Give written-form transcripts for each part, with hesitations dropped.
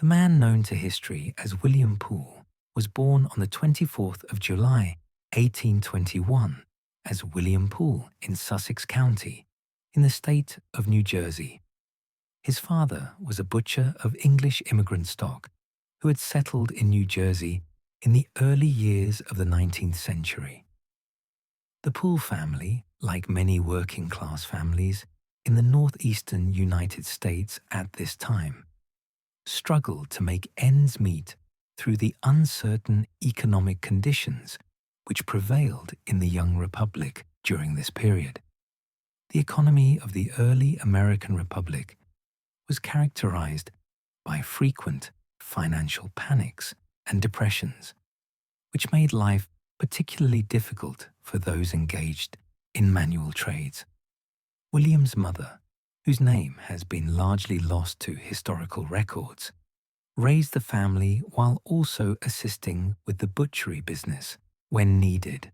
The man known to history as William Poole was born on the 24th of July, 1821, as William Poole in Sussex County, in the state of New Jersey. His father was a butcher of English immigrant stock who had settled in New Jersey in the early years of the 19th century. The Poole family, like many working-class families in the northeastern United States at this time, struggled to make ends meet through the uncertain economic conditions which prevailed in the young republic during this period. The economy of the early American Republic was characterized by frequent financial panics and depressions, which made life particularly difficult for those engaged in manual trades. William's mother, whose name has been largely lost to historical records, raised the family while also assisting with the butchery business when needed.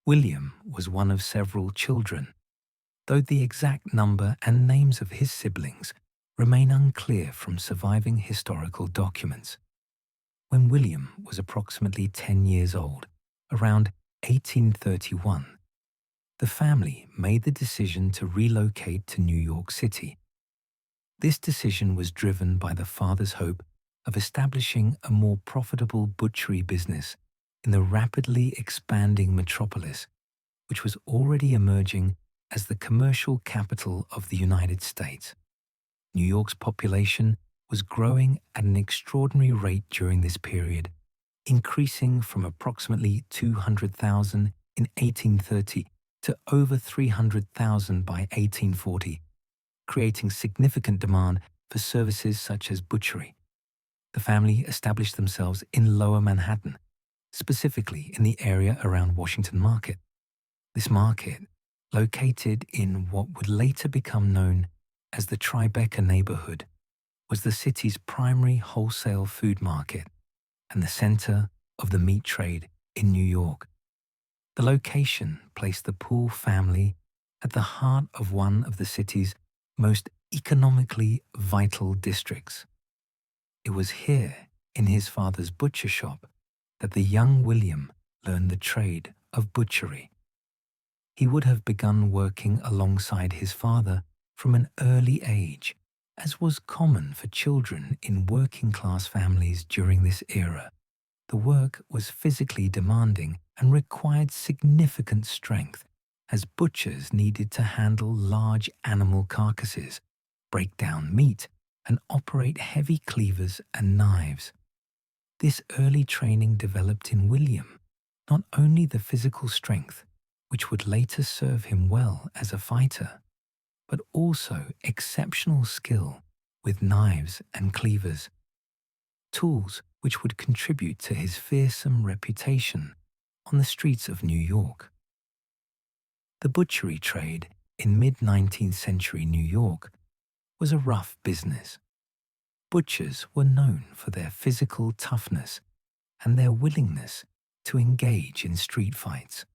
William was one of several children, though the exact number and names of his siblings remain unclear from surviving historical documents. When William was approximately 10 years old, around 1831, the family made the decision to relocate to New York City. This decision was driven by the father's hope of establishing a more profitable butchery business in the rapidly expanding metropolis, which was already emerging as the commercial capital of the United States. New York's population was growing at an extraordinary rate during this period, increasing from approximately 200,000 in 1830 to over 300,000 by 1840, creating significant demand for services such as butchery. The family established themselves in Lower Manhattan, specifically in the area around Washington Market. This market, located in what would later become known as the Tribeca neighborhood, was the city's primary wholesale food market and the center of the meat trade in New York. The location placed the Poole family at the heart of one of the city's most economically vital districts. It was here, in his father's butcher shop, that the young William learned the trade of butchery. He would have begun working alongside his father from an early age, as was common for children in working-class families during this era. The work was physically demanding and required significant strength, as butchers needed to handle large animal carcasses, break down meat, and operate heavy cleavers and knives. This early training developed in William not only the physical strength, which would later serve him well as a fighter, but also exceptional skill with knives and cleavers, tools which would contribute to his fearsome reputation on the streets of New York. The butchery trade in mid-19th century New York was a rough business. Butchers were known for their physical toughness and their willingness to engage in street fights.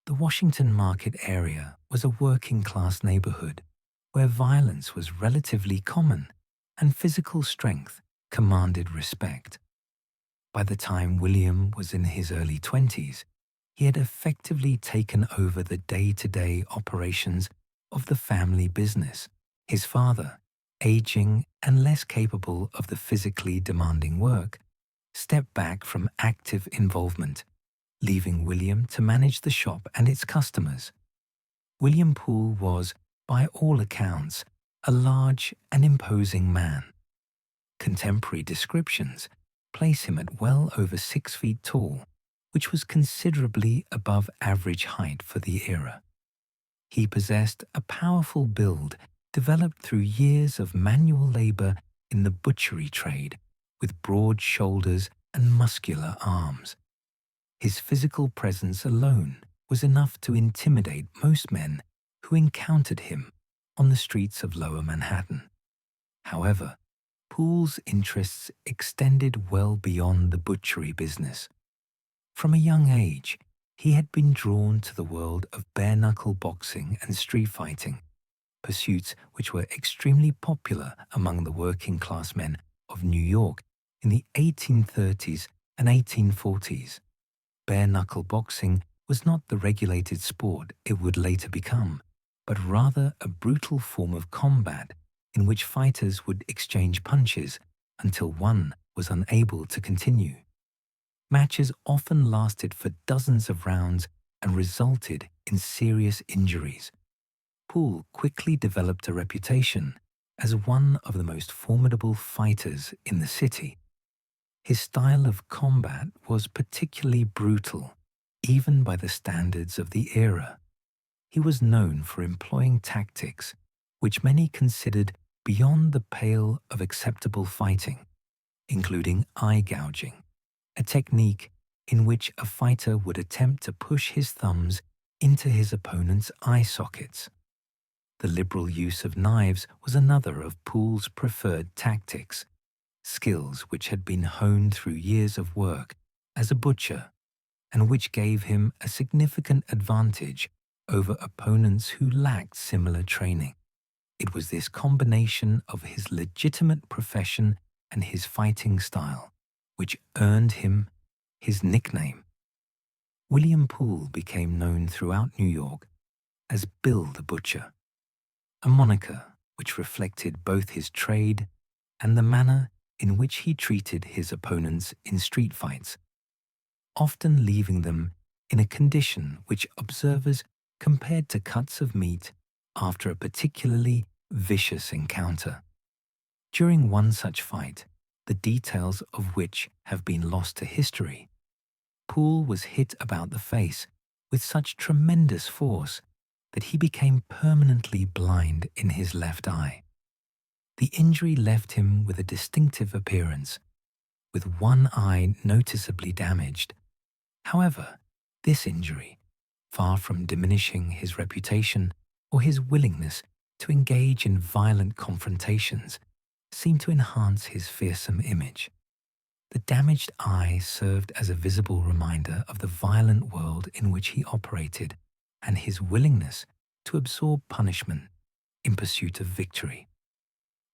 The Washington Market area was a working-class neighborhood where violence was relatively common and physical strength commanded respect. By the time William was in his early 20s, he had effectively taken over the day-to-day operations of the family business. His father, aging and less capable of the physically demanding work, stepped back from active involvement, leaving William to manage the shop and its customers. William Poole was, by all accounts, a large and imposing man. Contemporary descriptions place him at well over 6 feet tall, which was considerably above average height for the era. He possessed a powerful build developed through years of manual labor in the butchery trade, with broad shoulders and muscular arms. His physical presence alone was enough to intimidate most men who encountered him on the streets of Lower Manhattan. However, Poole's interests extended well beyond the butchery business. From a young age, he had been drawn to the world of bare-knuckle boxing and street fighting, pursuits which were extremely popular among the working-class men of New York in the 1830s and 1840s. Bare-knuckle boxing was not the regulated sport it would later become, but rather a brutal form of combat in which fighters would exchange punches until one was unable to continue. Matches often lasted for dozens of rounds and resulted in serious injuries. Poole quickly developed a reputation as one of the most formidable fighters in the city. His style of combat was particularly brutal, even by the standards of the era. He was known for employing tactics which many considered beyond the pale of acceptable fighting, including eye gouging, a technique in which a fighter would attempt to push his thumbs into his opponent's eye sockets. The liberal use of knives was another of Poole's preferred tactics, skills which had been honed through years of work as a butcher and which gave him a significant advantage over opponents who lacked similar training. It was this combination of his legitimate profession and his fighting style which earned him his nickname. William Poole became known throughout New York as Bill the Butcher, a moniker which reflected both his trade and the manner in which he treated his opponents in street fights, often leaving them in a condition which observers compared to cuts of meat after a particularly vicious encounter. During one such fight, the details of which have been lost to history, Poole was hit about the face with such tremendous force that he became permanently blind in his left eye. The injury left him with a distinctive appearance, with one eye noticeably damaged. However, this injury, far from diminishing his reputation or his willingness to engage in violent confrontations, seemed to enhance his fearsome image. The damaged eye served as a visible reminder of the violent world in which he operated and his willingness to absorb punishment in pursuit of victory.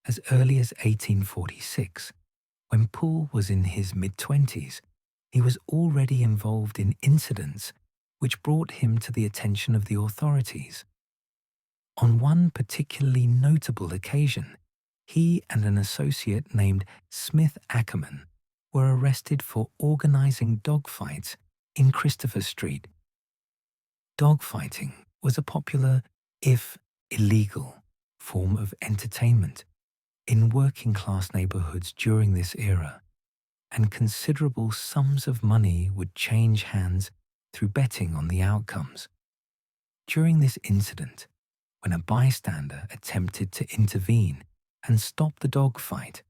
As early as 1846, when Poole was in his mid-20s, he was already involved in incidents which brought him to the attention of the authorities. On one particularly notable occasion, he and an associate named Smith Ackerman were arrested for organizing dogfights in Christopher Street. Dogfighting was a popular, if illegal, form of entertainment in working-class neighborhoods during this era, and considerable sums of money would change hands through betting on the outcomes. During this incident, when a bystander attempted to intervene and stop the dogfight,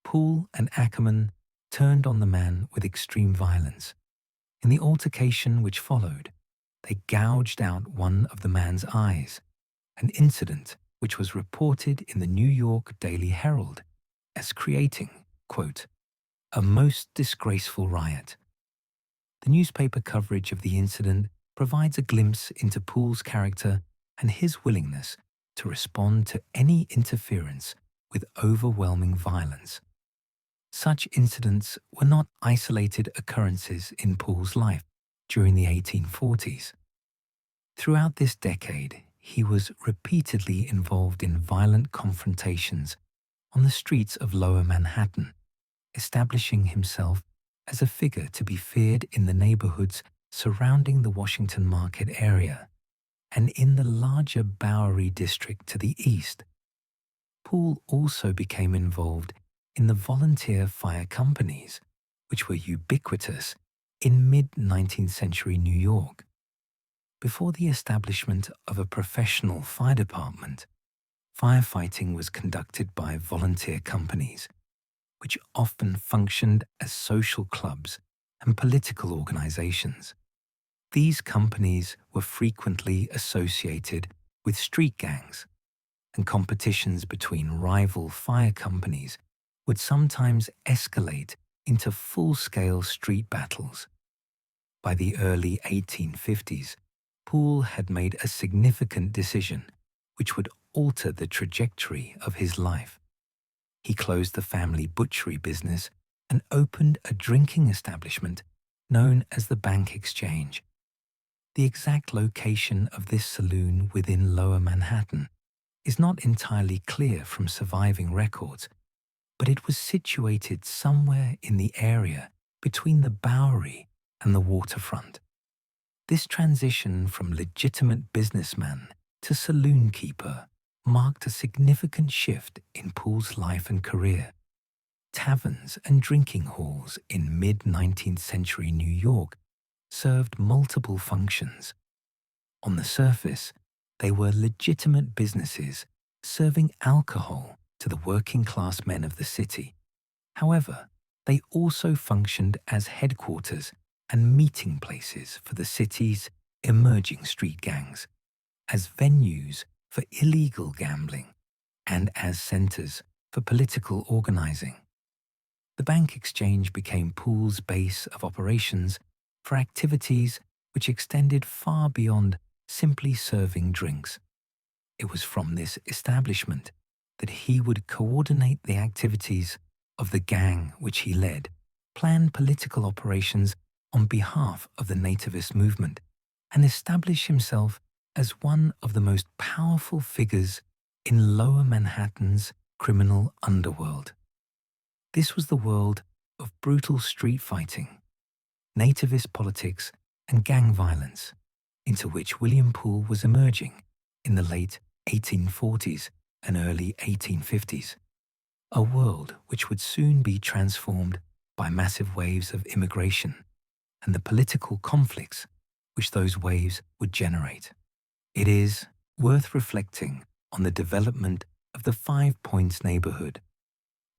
Poole and Ackerman turned on the man with extreme violence. In the altercation which followed, they gouged out one of the man's eyes, an incident which was reported in the New York Daily Herald as creating, quote, a most disgraceful riot. The newspaper coverage of the incident provides a glimpse into Poole's character and his willingness to respond to any interference with overwhelming violence. Such incidents were not isolated occurrences in Poole's life during the 1840s. Throughout this decade, he was repeatedly involved in violent confrontations on the streets of Lower Manhattan, establishing himself as a figure to be feared in the neighborhoods surrounding the Washington Market area and in the larger Bowery district to the east. Poole also became involved in the volunteer fire companies, which were ubiquitous in mid-19th century New York. Before the establishment of a professional fire department, firefighting was conducted by volunteer companies, which often functioned as social clubs and political organizations. These companies were frequently associated with street gangs, and competitions between rival fire companies would sometimes escalate into full-scale street battles. By the early 1850s, Poole had made a significant decision which would alter the trajectory of his life. He closed the family butchery business and opened a drinking establishment known as the Bank Exchange. The exact location of this saloon within Lower Manhattan is not entirely clear from surviving records, but it was situated somewhere in the area between the Bowery and the waterfront. This transition from legitimate businessman to saloon keeper marked a significant shift in Poole's life and career. Taverns and drinking halls in mid-19th century New York served multiple functions. On the surface, they were legitimate businesses serving alcohol to the working-class men of the city. However, they also functioned as headquarters and meeting places for the city's emerging street gangs, as venues for illegal gambling, and as centers for political organizing. The Bank Exchange became Poole's base of operations for activities which extended far beyond simply serving drinks. It was from this establishment that he would coordinate the activities of the gang which he led, plan political operations on behalf of the nativist movement, and establish himself as one of the most powerful figures in Lower Manhattan's criminal underworld. This was the world of brutal street fighting, nativist politics, and gang violence, into which William Poole was emerging in the late 1840s and early 1850s, a world which would soon be transformed by massive waves of immigration and the political conflicts which those waves would generate. It is worth reflecting on the development of the 5 Points neighborhood,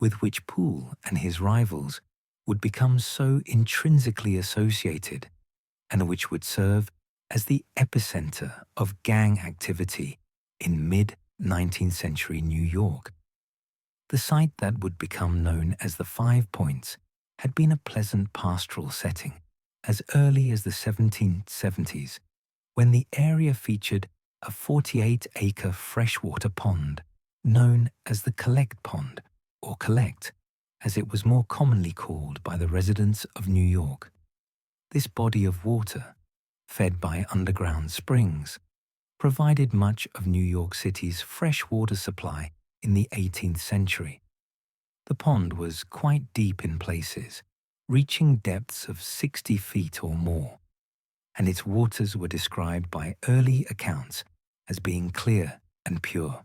with which Poole and his rivals would become so intrinsically associated and which would serve as the epicenter of gang activity in mid-19th century New York. The site that would become known as the 5 Points had been a pleasant pastoral setting as early as the 1770s, when the area featured a 48-acre freshwater pond known as the Collect Pond, or Collect, as it was more commonly called by the residents of New York. This body of water, fed by underground springs, provided much of New York City's fresh water supply in the 18th century. The pond was quite deep in places, reaching depths of 60 feet or more, and its waters were described by early accounts as being clear and pure.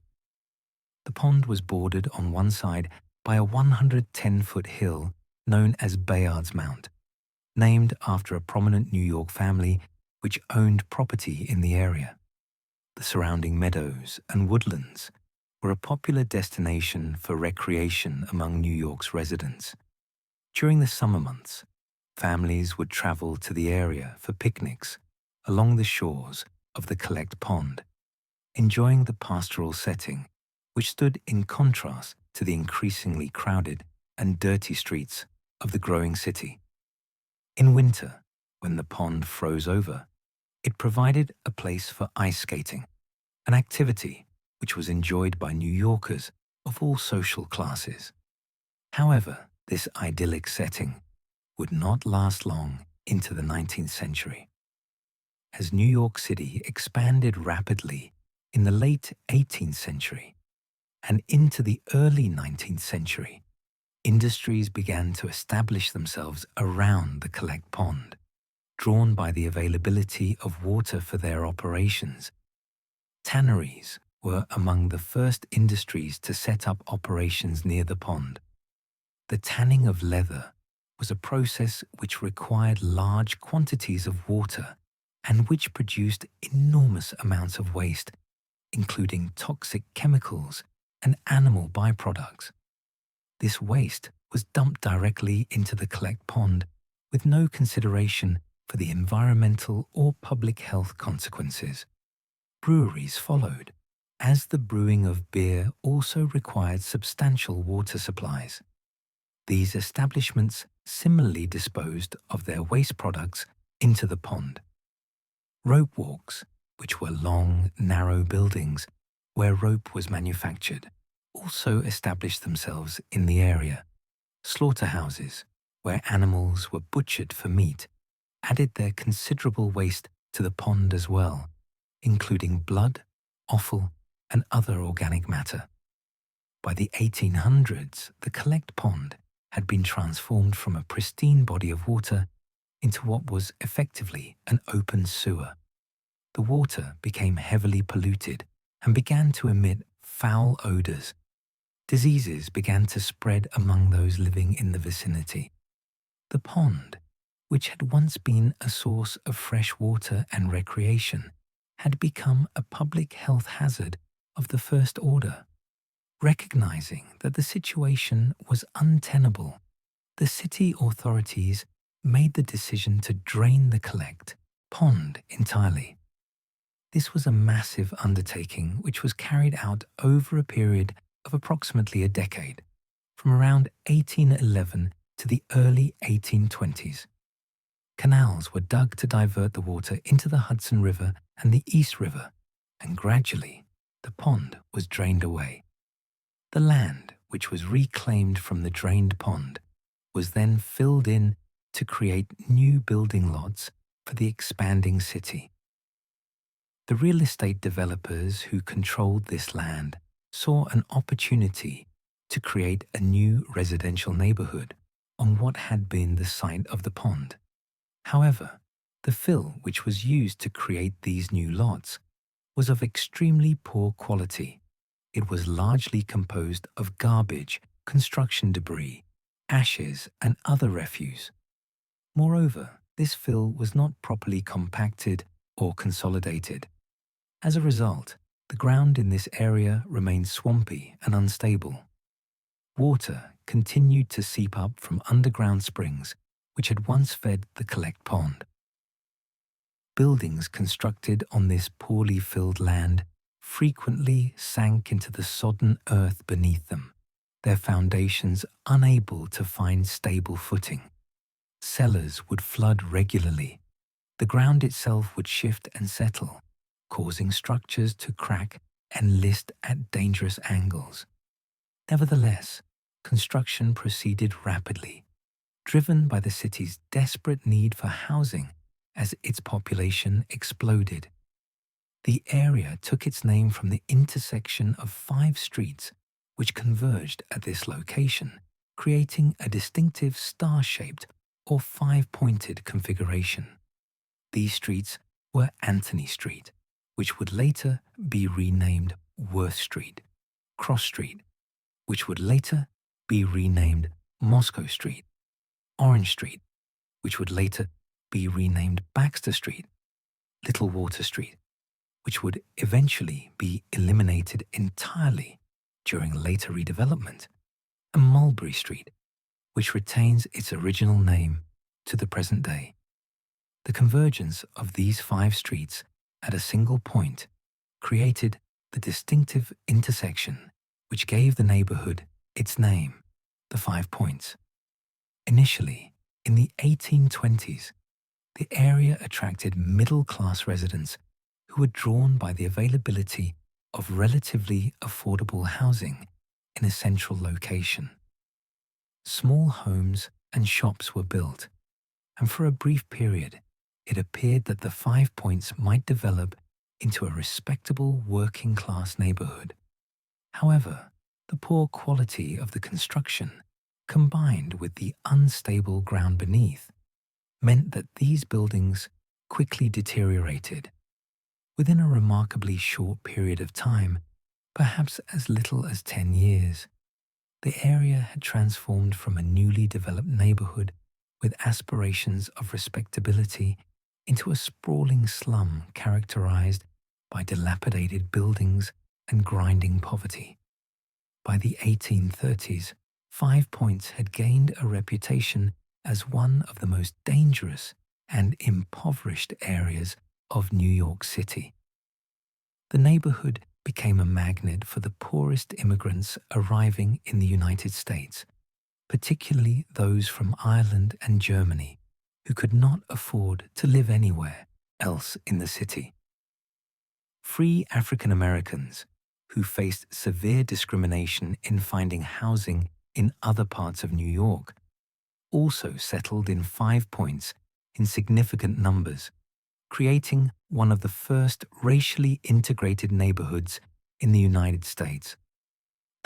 The pond was bordered on one side by a 110-foot hill known as Bayard's Mount, named after a prominent New York family which owned property in the area. The surrounding meadows and woodlands were a popular destination for recreation among New York's residents. During the summer months, families would travel to the area for picnics along the shores of the Collect Pond, enjoying the pastoral setting which stood in contrast to the increasingly crowded and dirty streets of the growing city. In winter, when the pond froze over, it provided a place for ice skating, an activity which was enjoyed by New Yorkers of all social classes. However, this idyllic setting would not last long into the 19th century. As New York City expanded rapidly in the late 18th century and into the early 19th century, industries began to establish themselves around the Collect Pond, drawn by the availability of water for their operations. Tanneries were among the first industries to set up operations near the pond. The tanning of leather was a process which required large quantities of water and which produced enormous amounts of waste, including toxic chemicals and animal byproducts. This waste was dumped directly into the Collect Pond with no consideration for the environmental or public health consequences. Breweries followed, as the brewing of beer also required substantial water supplies. These establishments similarly disposed of their waste products into the pond. Rope walks, which were long, narrow buildings where rope was manufactured, also established themselves in the area. Slaughterhouses, where animals were butchered for meat, added their considerable waste to the pond as well, including blood, offal, and other organic matter. By the 1800s, the Collect Pond had been transformed from a pristine body of water into what was effectively an open sewer. The water became heavily polluted and began to emit foul odors. Diseases began to spread among those living in the vicinity. The pond, which had once been a source of fresh water and recreation, had become a public health hazard of the first order. Recognizing that the situation was untenable, the city authorities made the decision to drain the Collect Pond entirely. This was a massive undertaking which was carried out over a period of approximately a decade, from around 1811 to the early 1820s. Canals were dug to divert the water into the Hudson River and the East River, and gradually the pond was drained away. The land, which was reclaimed from the drained pond, was then filled in to create new building lots for the expanding city. The real estate developers who controlled this land saw an opportunity to create a new residential neighborhood on what had been the site of the pond. However, the fill which was used to create these new lots was of extremely poor quality. It was largely composed of garbage, construction debris, ashes, and other refuse. Moreover, this fill was not properly compacted or consolidated. As a result, the ground in this area remained swampy and unstable. Water continued to seep up from underground springs which had once fed the Collect Pond. Buildings constructed on this poorly filled land frequently sank into the sodden earth beneath them, their foundations unable to find stable footing. Cellars would flood regularly. The ground itself would shift and settle, causing structures to crack and list at dangerous angles. Nevertheless, construction proceeded rapidly, driven by the city's desperate need for housing as its population exploded. The area took its name from the intersection of 5 streets which converged at this location, creating a distinctive star-shaped or 5-pointed configuration. These streets were Anthony Street, which would later be renamed Worth Street, Cross Street, which would later be renamed Moscow Street, Orange Street, which would later be renamed Baxter Street, Little Water Street, which would eventually be eliminated entirely during later redevelopment, and Mulberry Street, which retains its original name to the present day. The convergence of these 5 streets at a single point created the distinctive intersection which gave the neighborhood its name, the 5 Points. Initially, in the 1820s, the area attracted middle-class residents who were drawn by the availability of relatively affordable housing in a central location. Small homes and shops were built, and for a brief period, it appeared that the 5 Points might develop into a respectable working-class neighborhood. However, the poor quality of the construction, combined with the unstable ground beneath, meant that these buildings quickly deteriorated. Within a remarkably short period of time, perhaps as little as 10 years, the area had transformed from a newly developed neighborhood with aspirations of respectability into a sprawling slum characterized by dilapidated buildings and grinding poverty. By the 1830s, 5 Points had gained a reputation as one of the most dangerous and impoverished areas of New York City. The neighborhood became a magnet for the poorest immigrants arriving in the United States, particularly those from Ireland and Germany, who could not afford to live anywhere else in the city. Free African Americans, who faced severe discrimination in finding housing in other parts of New York, also settled in 5 Points in significant numbers, creating one of the first racially integrated neighborhoods in the United States.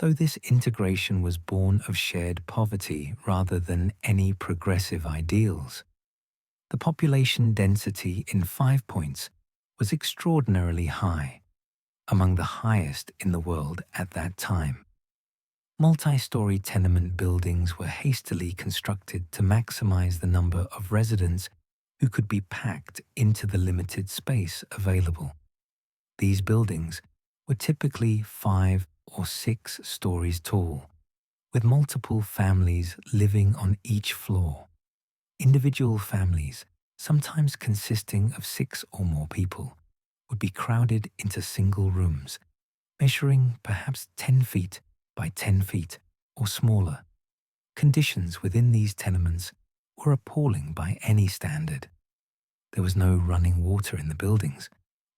Though this integration was born of shared poverty rather than any progressive ideals, the population density in 5 Points was extraordinarily high, among the highest in the world at that time. Multi-story tenement buildings were hastily constructed to maximize the number of residents who could be packed into the limited space available. These buildings were typically 5 or 6 stories tall, with multiple families living on each floor. Individual families, sometimes consisting of 6 or more people, would be crowded into single rooms, measuring perhaps 10 feet by 10 feet or smaller. Conditions within these tenements were appalling by any standard. There was no running water in the buildings,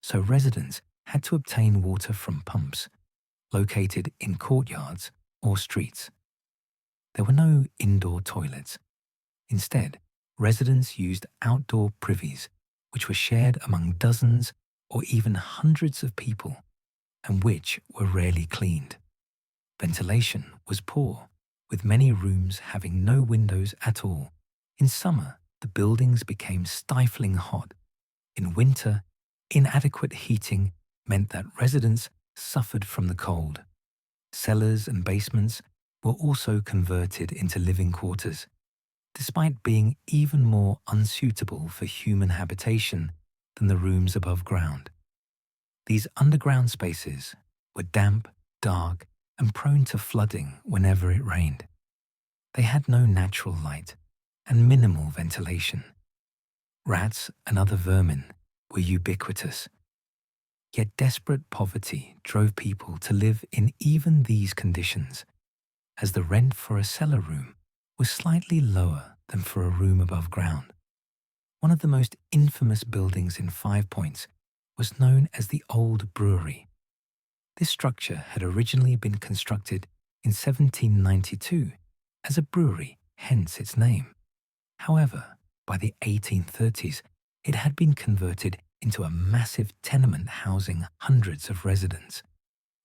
so residents had to obtain water from pumps located in courtyards or streets. There were no indoor toilets. Instead, residents used outdoor privies, which were shared among dozens or even hundreds of people, and which were rarely cleaned. Ventilation was poor, with many rooms having no windows at all. In summer, the buildings became stifling hot. In winter, inadequate heating meant that residents suffered from the cold. Cellars and basements were also converted into living quarters, despite being even more unsuitable for human habitation than the rooms above ground. These underground spaces were damp, dark, and prone to flooding whenever it rained. They had no natural light and minimal ventilation. Rats and other vermin were ubiquitous. Yet desperate poverty drove people to live in even these conditions, as the rent for a cellar room was slightly lower than for a room above ground. One of the most infamous buildings in 5 Points was known as the Old Brewery. This structure had originally been constructed in 1792 as a brewery, hence its name. However, by the 1830s, it had been converted into a massive tenement housing hundreds of residents.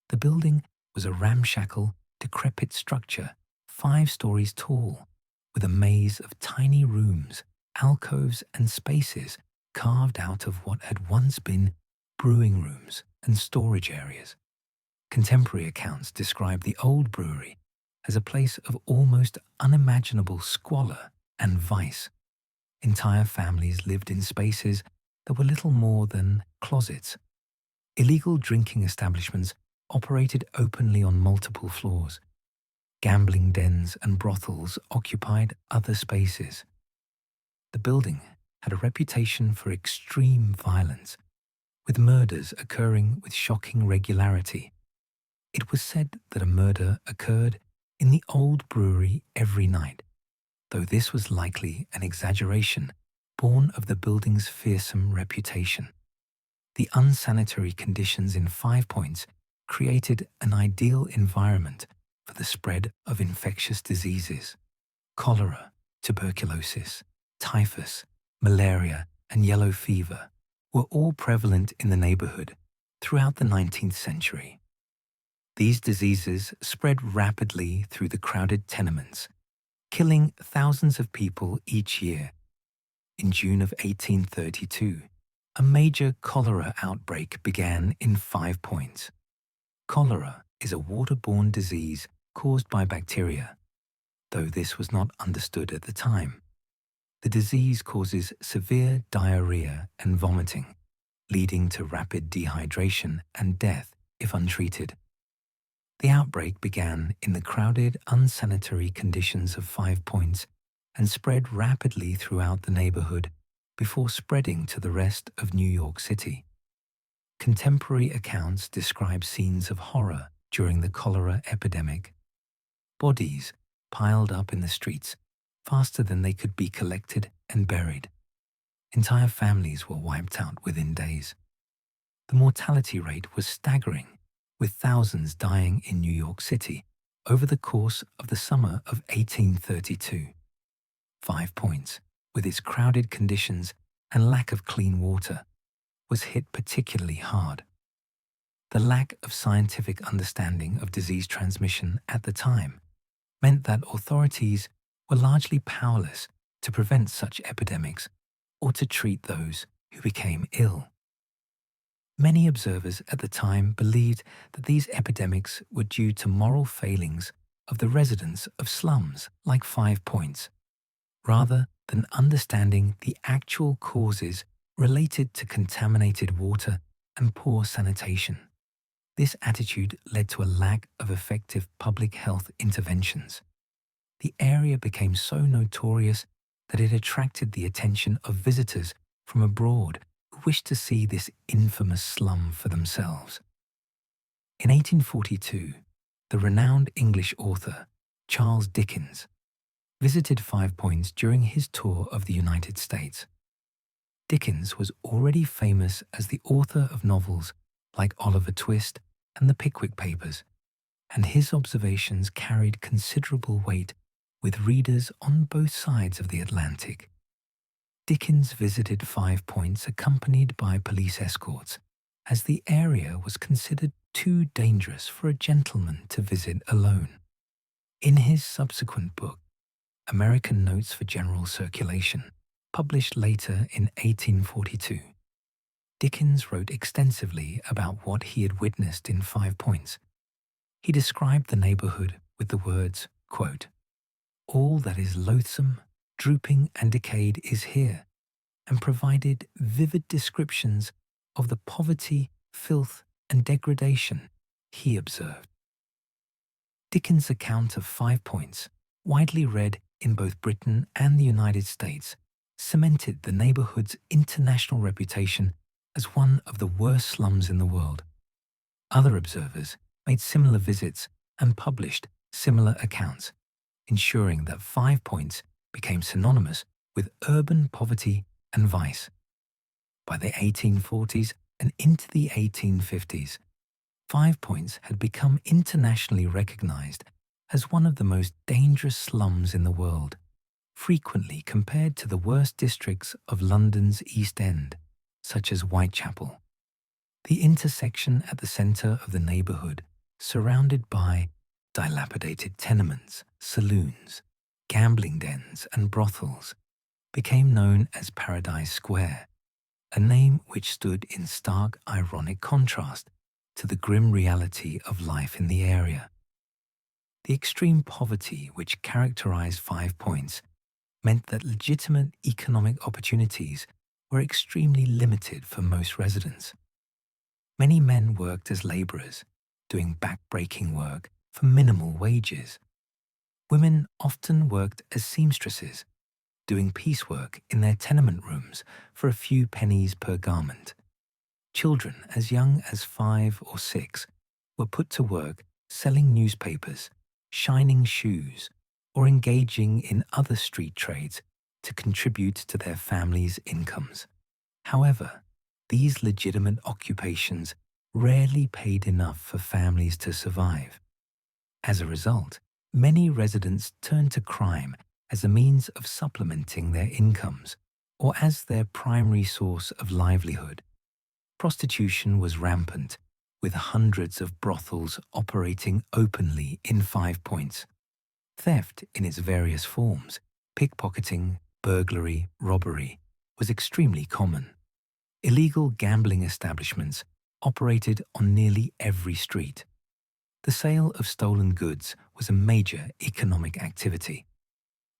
The building was a ramshackle, decrepit structure, 5 stories tall, with a maze of tiny rooms, alcoves, and spaces carved out of what had once been brewing rooms and storage areas. Contemporary accounts describe the Old Brewery as a place of almost unimaginable squalor and vice. Entire families lived in spaces that were little more than closets. Illegal drinking establishments operated openly on multiple floors. Gambling dens and brothels occupied other spaces. The building had a reputation for extreme violence, with murders occurring with shocking regularity. It was said that a murder occurred in the Old Brewery every night, though this was likely an exaggeration born of the building's fearsome reputation. The unsanitary conditions in 5 Points created an ideal environment for the spread of infectious diseases. Cholera, tuberculosis, typhus, malaria, and yellow fever were all prevalent in the neighborhood throughout the 19th century. These diseases spread rapidly through the crowded tenements, killing thousands of people each year. In June of 1832, a major cholera outbreak began in 5 Points. Cholera is a waterborne disease caused by bacteria, though this was not understood at the time. The disease causes severe diarrhea and vomiting, leading to rapid dehydration and death if untreated. The outbreak began in the crowded, unsanitary conditions of 5 Points and spread rapidly throughout the neighborhood before spreading to the rest of New York City. Contemporary accounts describe scenes of horror during the cholera epidemic. Bodies piled up in the streets faster than they could be collected and buried. Entire families were wiped out within days. The mortality rate was staggering, with thousands dying in New York City over the course of the summer of 1832. 5 Points, with its crowded conditions and lack of clean water, was hit particularly hard. The lack of scientific understanding of disease transmission at the time meant that authorities were largely powerless to prevent such epidemics or to treat those who became ill. Many observers at the time believed that these epidemics were due to moral failings of the residents of slums like 5 Points, rather than understanding the actual causes related to contaminated water and poor sanitation. This attitude led to a lack of effective public health interventions. The area became so notorious that it attracted the attention of visitors from abroad who wished to see this infamous slum for themselves. In 1842, the renowned English author Charles Dickens visited 5 Points during his tour of the United States. Dickens was already famous as the author of novels like Oliver Twist and The Pickwick Papers, and his observations carried considerable weight with readers on both sides of the Atlantic. Dickens visited 5 Points accompanied by police escorts, as the area was considered too dangerous for a gentleman to visit alone. In his subsequent book, American Notes for General Circulation, published later in 1842, Dickens wrote extensively about what he had witnessed in 5 Points. He described the neighborhood with the words, quote, "All that is loathsome, drooping, and decayed is here," and provided vivid descriptions of the poverty, filth, and degradation he observed. Dickens' account of 5 Points, widely read in both Britain and the United States, cemented the neighborhood's international reputation as one of the worst slums in the world. Other observers made similar visits and published similar accounts, ensuring that 5 Points became synonymous with urban poverty and vice. By the 1840s and into the 1850s, 5 Points had become internationally recognized as one of the most dangerous slums in the world, frequently compared to the worst districts of London's East End, such as Whitechapel. The intersection at the centre of the neighbourhood, surrounded by dilapidated tenements, saloons, gambling dens and brothels, became known as Paradise Square, a name which stood in stark ironic contrast to the grim reality of life in the area. The extreme poverty which characterized 5 Points meant that legitimate economic opportunities were extremely limited for most residents. Many men worked as laborers, doing back-breaking work for minimal wages. Women often worked as seamstresses, doing piecework in their tenement rooms for a few pennies per garment. Children as young as 5 or 6 were put to work selling newspapers, shining shoes, or engaging in other street trades to contribute to their families' incomes. However, these legitimate occupations rarely paid enough for families to survive. As a result, many residents turned to crime as a means of supplementing their incomes or as their primary source of livelihood. Prostitution was rampant, with hundreds of brothels operating openly in 5 Points. Theft in its various forms, pickpocketing, burglary, robbery, was extremely common. Illegal gambling establishments operated on nearly every street. The sale of stolen goods was a major economic activity.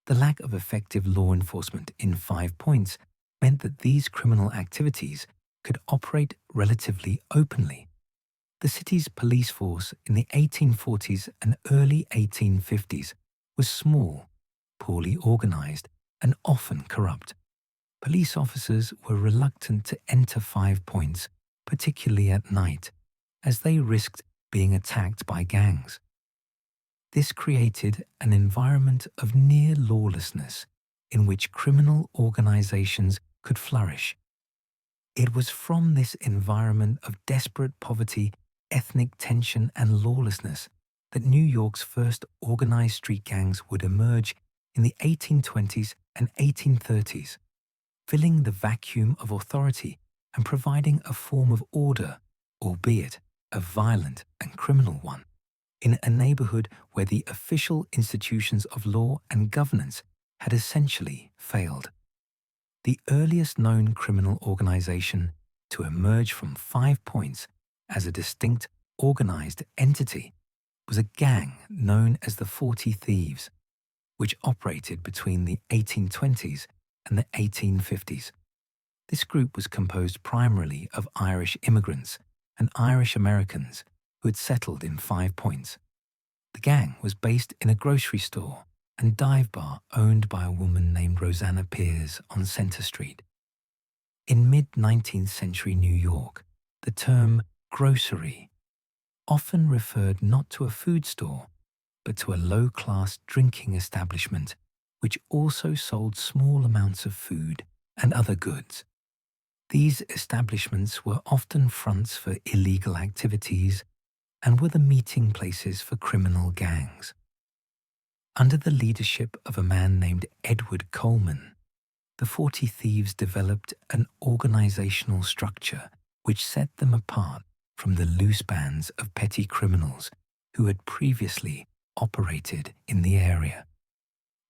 The lack of effective law enforcement in 5 Points meant that these criminal activities could operate relatively openly. The city's police force in the 1840s and early 1850s was small, poorly organized, and often corrupt. Police officers were reluctant to enter 5 Points, particularly at night, as they risked being attacked by gangs. This created an environment of near lawlessness in which criminal organizations could flourish. It was from this environment of desperate poverty ethnic tension and lawlessness that New York's first organized street gangs would emerge in the 1820s and 1830s, filling the vacuum of authority and providing a form of order, albeit a violent and criminal one, in a neighborhood where the official institutions of law and governance had essentially failed. The earliest known criminal organization to emerge from 5 Points as a distinct, organized entity was a gang known as the 40 Thieves, which operated between the 1820s and the 1850s. This group was composed primarily of Irish immigrants and Irish Americans who had settled in 5 Points. The gang was based in a grocery store and dive bar owned by a woman named Rosanna Pierce on Center Street. In mid-19th century New York, the term grocery often referred not to a food store, but to a low-class drinking establishment which also sold small amounts of food and other goods. These establishments were often fronts for illegal activities and were the meeting places for criminal gangs. Under the leadership of a man named Edward Coleman, the 40 Thieves developed an organizational structure which set them apart from the loose bands of petty criminals who had previously operated in the area.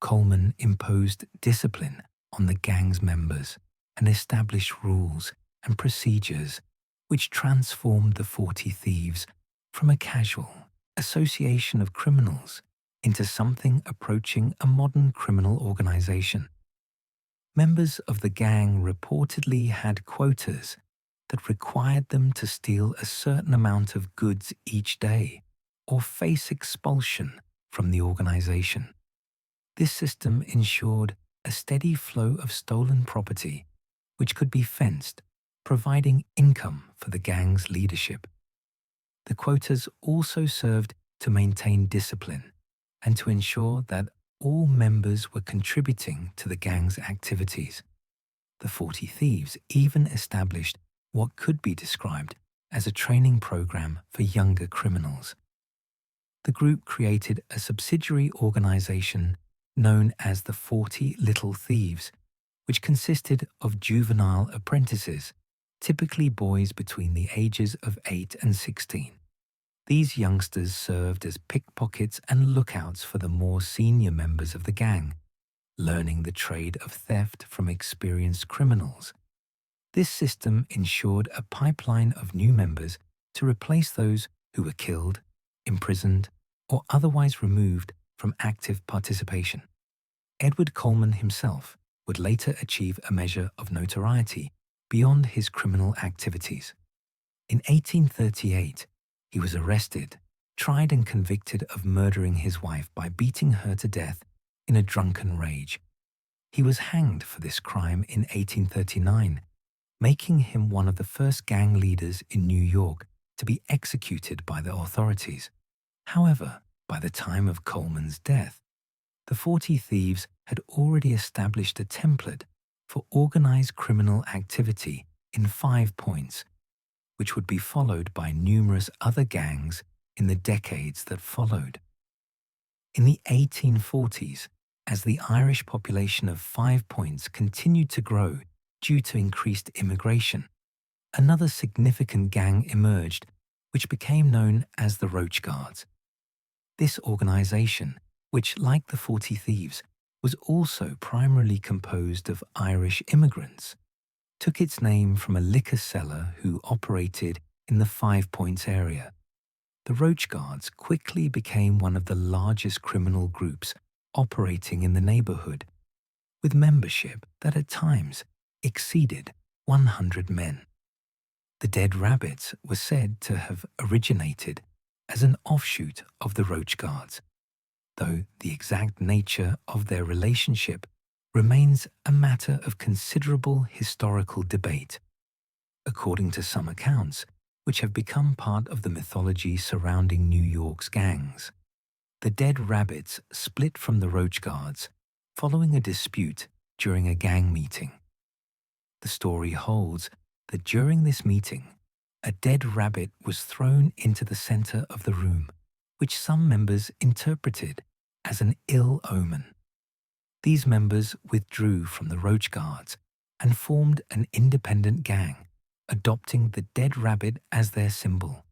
Coleman imposed discipline on the gang's members and established rules and procedures which transformed the 40 Thieves from a casual association of criminals into something approaching a modern criminal organization. Members of the gang reportedly had quotas that required them to steal a certain amount of goods each day or face expulsion from the organization. This system ensured a steady flow of stolen property which could be fenced, providing income for the gang's leadership. The quotas also served to maintain discipline and to ensure that all members were contributing to the gang's activities. The 40 Thieves even established what could be described as a training program for younger criminals. The group created a subsidiary organization known as the 40 Little Thieves, which consisted of juvenile apprentices, typically boys between the ages of 8 and 16. These youngsters served as pickpockets and lookouts for the more senior members of the gang, learning the trade of theft from experienced criminals. This system ensured a pipeline of new members to replace those who were killed, imprisoned, or otherwise removed from active participation. Edward Coleman himself would later achieve a measure of notoriety beyond his criminal activities. In 1838, he was arrested, tried and convicted of murdering his wife by beating her to death in a drunken rage. He was hanged for this crime in 1839, making him one of the first gang leaders in New York to be executed by the authorities. However, by the time of Coleman's death, the 40 Thieves had already established a template for organized criminal activity in 5 Points, which would be followed by numerous other gangs in the decades that followed. In the 1840s, as the Irish population of 5 Points continued to grow due to increased immigration, another significant gang emerged which became known as the Roach Guards. This organization, which, like the 40 Thieves, was also primarily composed of Irish immigrants, took its name from a liquor seller who operated in the 5 Points area. The Roach Guards quickly became one of the largest criminal groups operating in the neighborhood, with membership that at times exceeded 100 men. The Dead Rabbits were said to have originated as an offshoot of the Roach Guards, though the exact nature of their relationship remains a matter of considerable historical debate. According to some accounts, which have become part of the mythology surrounding New York's gangs, the Dead Rabbits split from the Roach Guards following a dispute during a gang meeting. The story holds that during this meeting, a dead rabbit was thrown into the center of the room, which some members interpreted as an ill omen. These members withdrew from the Roach Guards and formed an independent gang, adopting the dead rabbit as their symbol.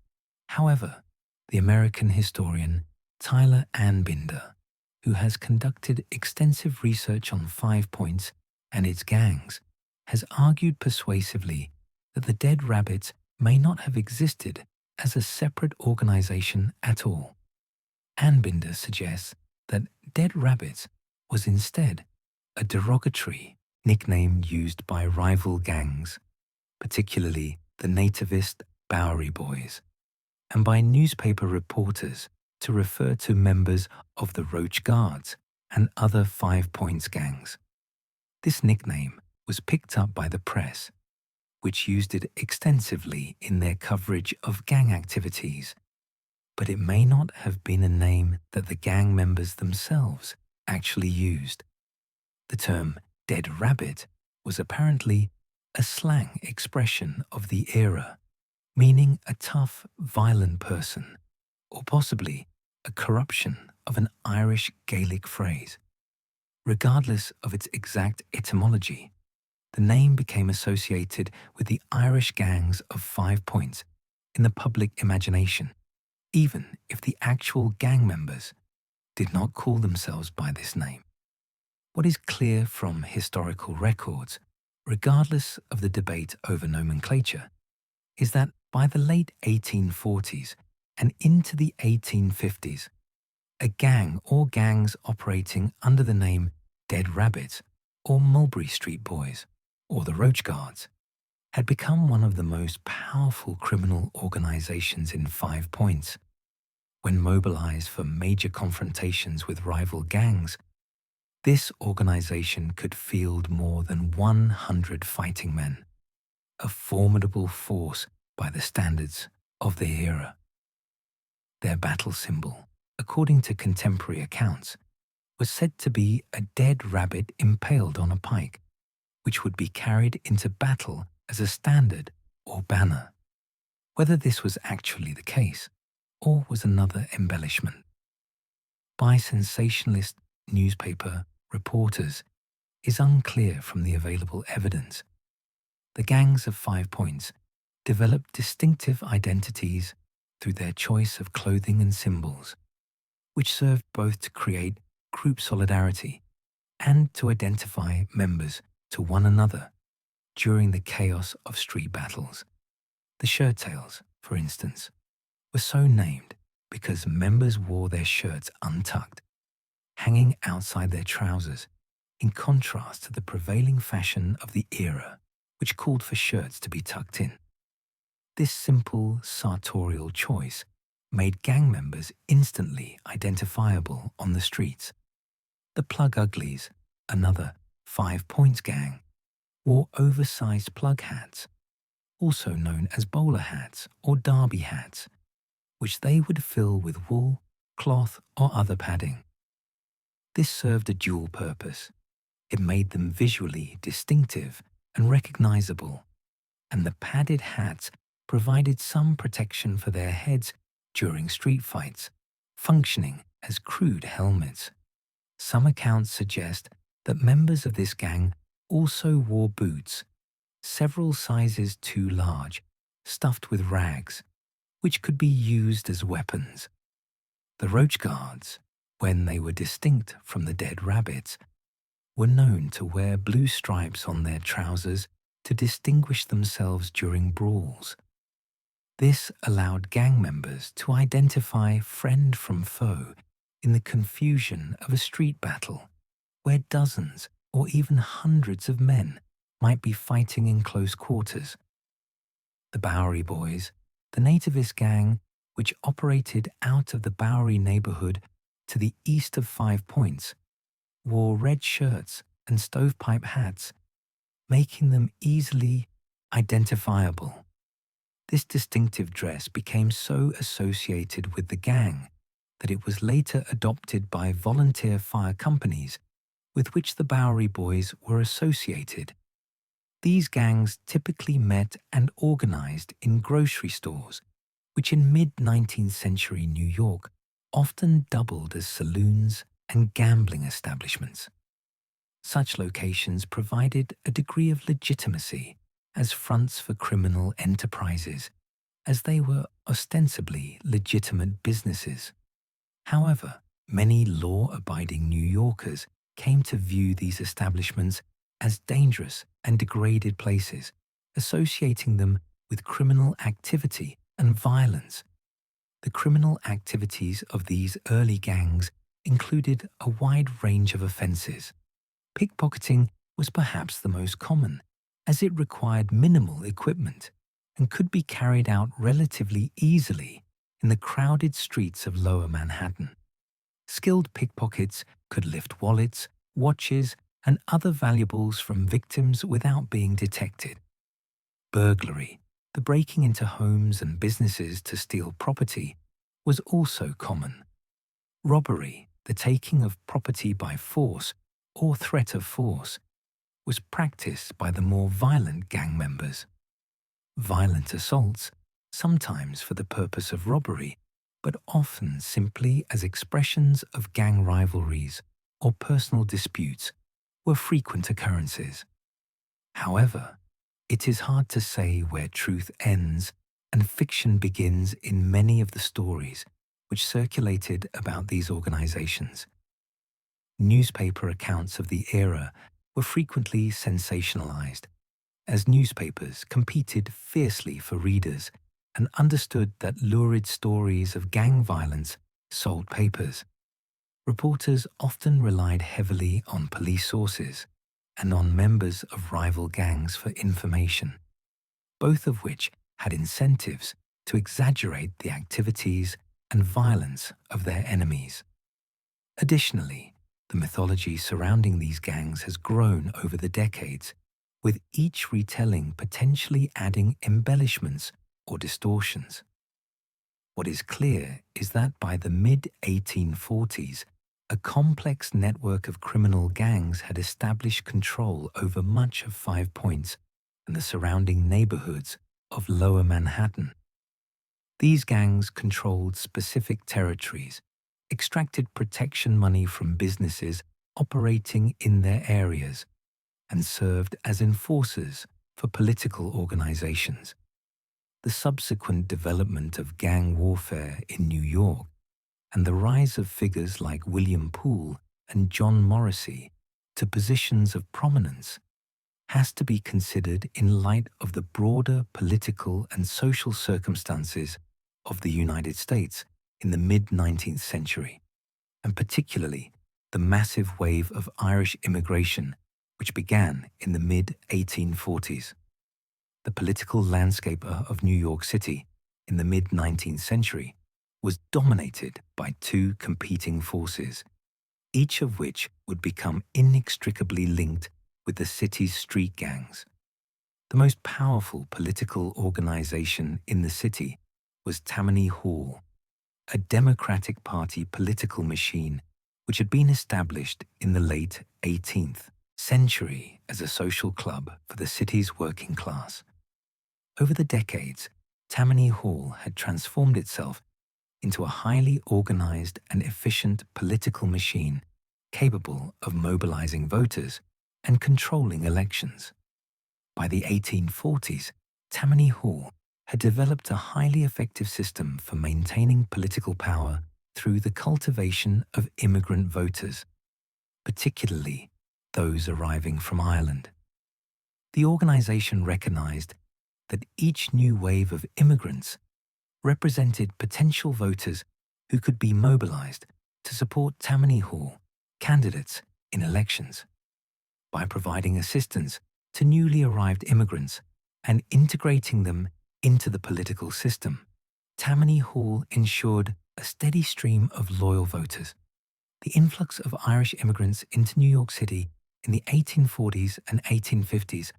However, the American historian Tyler Anbinder, who has conducted extensive research on 5 Points and its gangs, has argued persuasively that the dead rabbits may not have existed as a separate organization at all. Anbinder suggests that dead rabbits was instead a derogatory nickname used by rival gangs, particularly the nativist Bowery Boys, and by newspaper reporters to refer to members of the Roach Guards and other 5 Points gangs. This nickname was picked up by the press, which used it extensively in their coverage of gang activities, but it may not have been a name that the gang members themselves actually used. The term dead rabbit was apparently a slang expression of the era, meaning a tough, violent person, or possibly a corruption of an Irish Gaelic phrase. Regardless of its exact etymology, the name became associated with the Irish gangs of 5 Points in the public imagination, even if the actual gang members did not call themselves by this name. What is clear from historical records, regardless of the debate over nomenclature, is that by the late 1840s and into the 1850s, a gang or gangs operating under the name Dead Rabbits or Mulberry Street Boys or the Roach Guards had become one of the most powerful criminal organizations in 5 Points. When mobilized for major confrontations with rival gangs, this organization could field more than 100 fighting men, a formidable force by the standards of the era. Their battle symbol, according to contemporary accounts, was said to be a dead rabbit impaled on a pike, which would be carried into battle as a standard or banner. Whether this was actually the case, or was another embellishment by sensationalist newspaper reporters, is unclear from the available evidence. The gangs of 5 Points developed distinctive identities through their choice of clothing and symbols, which served both to create group solidarity and to identify members to one another during the chaos of street battles. The Shirttails, for instance, were so named because members wore their shirts untucked, hanging outside their trousers, in contrast to the prevailing fashion of the era, which called for shirts to be tucked in. This simple sartorial choice made gang members instantly identifiable on the streets. The Plug Uglies, another 5 Points gang, wore oversized plug hats, also known as bowler hats or derby hats, which they would fill with wool, cloth, or other padding. This served a dual purpose. It made them visually distinctive and recognizable, and the padded hats provided some protection for their heads during street fights, functioning as crude helmets. Some accounts suggest that members of this gang also wore boots, several sizes too large, stuffed with rags, which could be used as weapons. The Roach Guards, when they were distinct from the Dead Rabbits, were known to wear blue stripes on their trousers to distinguish themselves during brawls. This allowed gang members to identify friend from foe in the confusion of a street battle, where dozens or even hundreds of men might be fighting in close quarters. The Bowery Boys, the nativist gang which operated out of the Bowery neighborhood to the east of 5 Points, wore red shirts and stovepipe hats, making them easily identifiable. This distinctive dress became so associated with the gang that it was later adopted by volunteer fire companies with which the Bowery Boys were associated. These gangs typically met and organized in grocery stores, which in mid-19th century New York often doubled as saloons and gambling establishments. Such locations provided a degree of legitimacy as fronts for criminal enterprises, as they were ostensibly legitimate businesses. However, many law-abiding New Yorkers came to view these establishments as dangerous and degraded places, associating them with criminal activity and violence. The criminal activities of these early gangs included a wide range of offences. Pickpocketing was perhaps the most common, as it required minimal equipment and could be carried out relatively easily in the crowded streets of Lower Manhattan. Skilled pickpockets could lift wallets, watches, and other valuables from victims without being detected. Burglary, the breaking into homes and businesses to steal property, was also common. Robbery, the taking of property by force or threat of force, was practiced by the more violent gang members. Violent assaults, sometimes for the purpose of robbery, but often simply as expressions of gang rivalries or personal disputes, were frequent occurrences. However, it is hard to say where truth ends and fiction begins in many of the stories which circulated about these organizations. Newspaper accounts of the era were frequently sensationalized, as newspapers competed fiercely for readers and understood that lurid stories of gang violence sold papers. Reporters often relied heavily on police sources and on members of rival gangs for information, both of which had incentives to exaggerate the activities and violence of their enemies. Additionally, the mythology surrounding these gangs has grown over the decades, with each retelling potentially adding embellishments or distortions. What is clear is that by the mid-1840s, a complex network of criminal gangs had established control over much of Five Points and the surrounding neighborhoods of Lower Manhattan. These gangs controlled specific territories, extracted protection money from businesses operating in their areas, and served as enforcers for political organizations. The subsequent development of gang warfare in New York and the rise of figures like William Poole and John Morrissey to positions of prominence has to be considered in light of the broader political and social circumstances of the United States in the mid-19th century, and particularly the massive wave of Irish immigration which began in the mid-1840s. The political landscape of New York City in the mid-19th century was dominated by two competing forces, each of which would become inextricably linked with the city's street gangs. The most powerful political organization in the city was Tammany Hall, a Democratic Party political machine which had been established in the late 18th century as a social club for the city's working class. Over the decades, Tammany Hall had transformed itself into a highly organized and efficient political machine capable of mobilizing voters and controlling elections. By the 1840s, Tammany Hall had developed a highly effective system for maintaining political power through the cultivation of immigrant voters, particularly those arriving from Ireland. The organization recognized that each new wave of immigrants represented potential voters who could be mobilized to support Tammany Hall candidates in elections. By providing assistance to newly arrived immigrants and integrating them into the political system, Tammany Hall ensured a steady stream of loyal voters. The influx of Irish immigrants into New York City in the 1840s and 1850s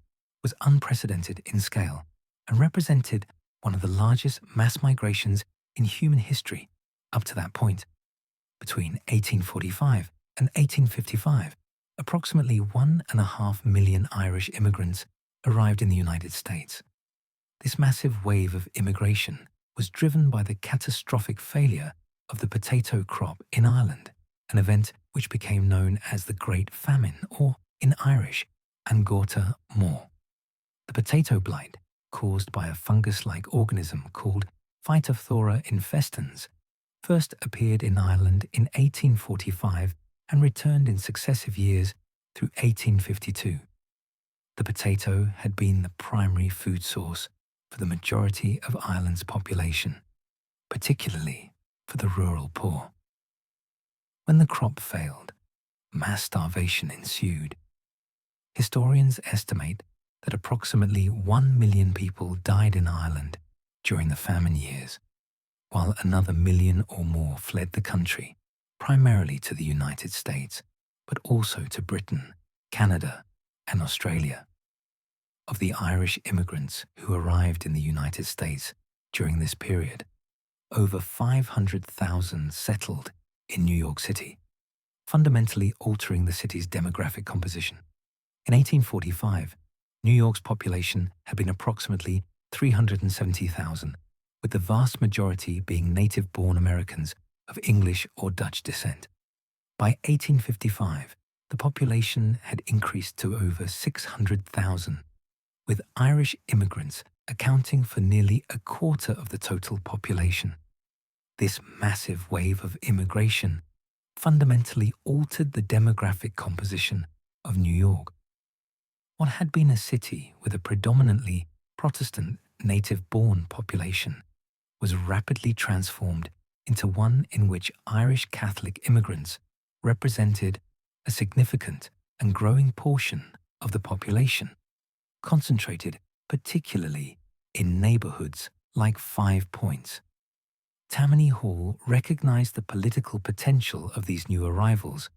was unprecedented in scale and represented one of the largest mass migrations in human history up to that point. Between 1845 and 1855, approximately 1.5 million Irish immigrants arrived in the United States. This massive wave of immigration was driven by the catastrophic failure of the potato crop in Ireland, an event which became known as the Great Famine, or in Irish, An Gorta Mór. The potato blight, caused by a fungus-like organism called Phytophthora infestans, first appeared in Ireland in 1845 and returned in successive years through 1852. The potato had been the primary food source for the majority of Ireland's population, particularly for the rural poor. When the crop failed, mass starvation ensued. Historians estimate that approximately 1 million people died in Ireland during the famine years, while another million or more fled the country, primarily to the United States, but also to Britain, Canada, and Australia. Of the Irish immigrants who arrived in the United States during this period, over 500,000 settled in New York City, fundamentally altering the city's demographic composition. In 1845, New York's population had been approximately 370,000, with the vast majority being native-born Americans of English or Dutch descent. By 1855, the population had increased to over 600,000, with Irish immigrants accounting for nearly a quarter of the total population. This massive wave of immigration fundamentally altered the demographic composition of New York. What had been a city with a predominantly Protestant native-born population was rapidly transformed into one in which Irish Catholic immigrants represented a significant and growing portion of the population, concentrated particularly in neighborhoods like Five Points. Tammany Hall recognized the political potential of these new arrivals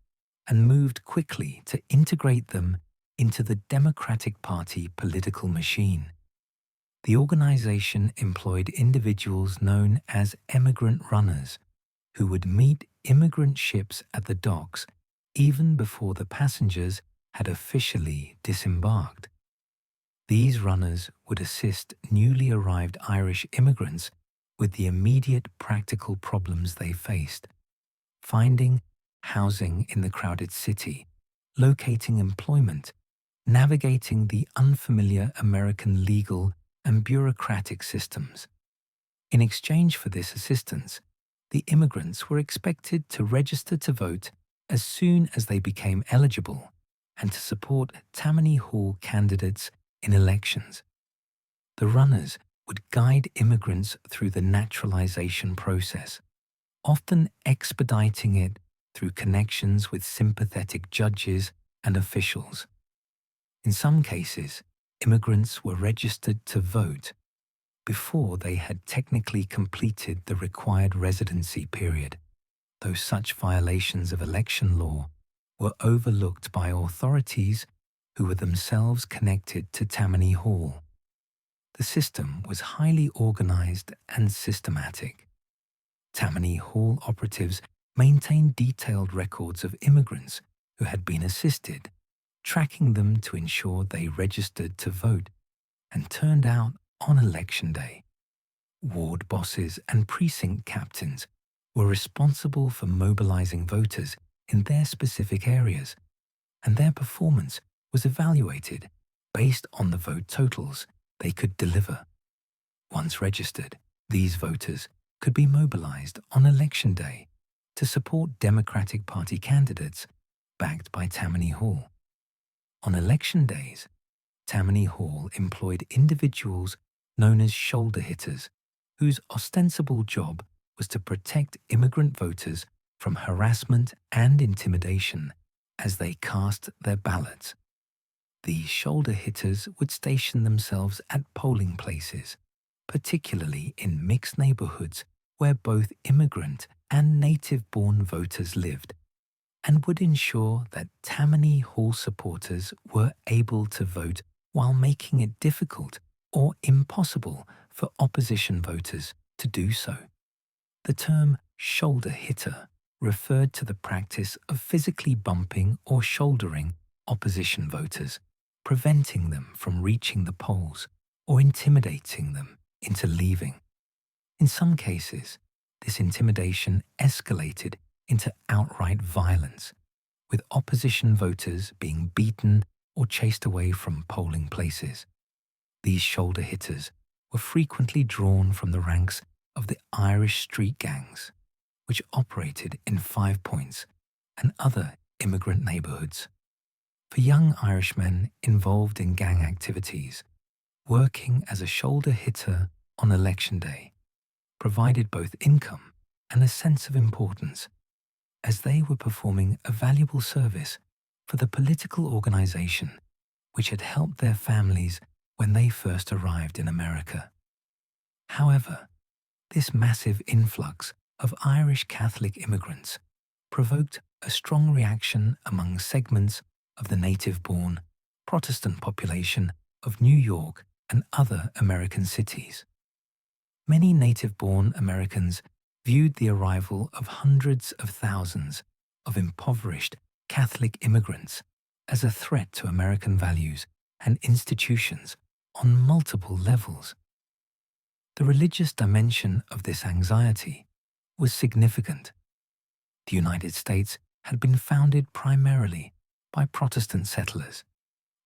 and moved quickly to integrate them into the Democratic Party political machine. The organization employed individuals known as emigrant runners who would meet immigrant ships at the docks even before the passengers had officially disembarked. These runners would assist newly arrived Irish immigrants with the immediate practical problems they faced: finding housing in the crowded city, locating employment, navigating the unfamiliar American legal and bureaucratic systems. In exchange for this assistance, the immigrants were expected to register to vote as soon as they became eligible and to support Tammany Hall candidates in elections. The runners would guide immigrants through the naturalization process, often expediting it through connections with sympathetic judges and officials. In some cases, immigrants were registered to vote before they had technically completed the required residency period, though such violations of election law were overlooked by authorities who were themselves connected to Tammany Hall. The system was highly organized and systematic. Tammany Hall operatives maintained detailed records of immigrants who had been assisted, tracking them to ensure they registered to vote and turned out on election day. Ward bosses and precinct captains were responsible for mobilizing voters in their specific areas, and their performance was evaluated based on the vote totals they could deliver. Once registered, these voters could be mobilized on election day to support Democratic Party candidates backed by Tammany Hall. On election days, Tammany Hall employed individuals known as shoulder hitters, whose ostensible job was to protect immigrant voters from harassment and intimidation as they cast their ballots. These shoulder hitters would station themselves at polling places, particularly in mixed neighborhoods where both immigrant and native-born voters lived, and would ensure that Tammany Hall supporters were able to vote while making it difficult or impossible for opposition voters to do so. The term shoulder hitter referred to the practice of physically bumping or shouldering opposition voters, preventing them from reaching the polls or intimidating them into leaving. In some cases, this intimidation escalated into outright violence, with opposition voters being beaten or chased away from polling places. These shoulder hitters were frequently drawn from the ranks of the Irish street gangs, which operated in Five Points and other immigrant neighbourhoods. For young Irishmen involved in gang activities, working as a shoulder hitter on election day provided both income and a sense of importance, as they were performing a valuable service for the political organisation which had helped their families when they first arrived in America. However, this massive influx of Irish Catholic immigrants provoked a strong reaction among segments of the native-born Protestant population of New York and other American cities. Many native-born Americans viewed the arrival of hundreds of thousands of impoverished Catholic immigrants as a threat to American values and institutions on multiple levels. The religious dimension of this anxiety was significant. The United States had been founded primarily by Protestant settlers,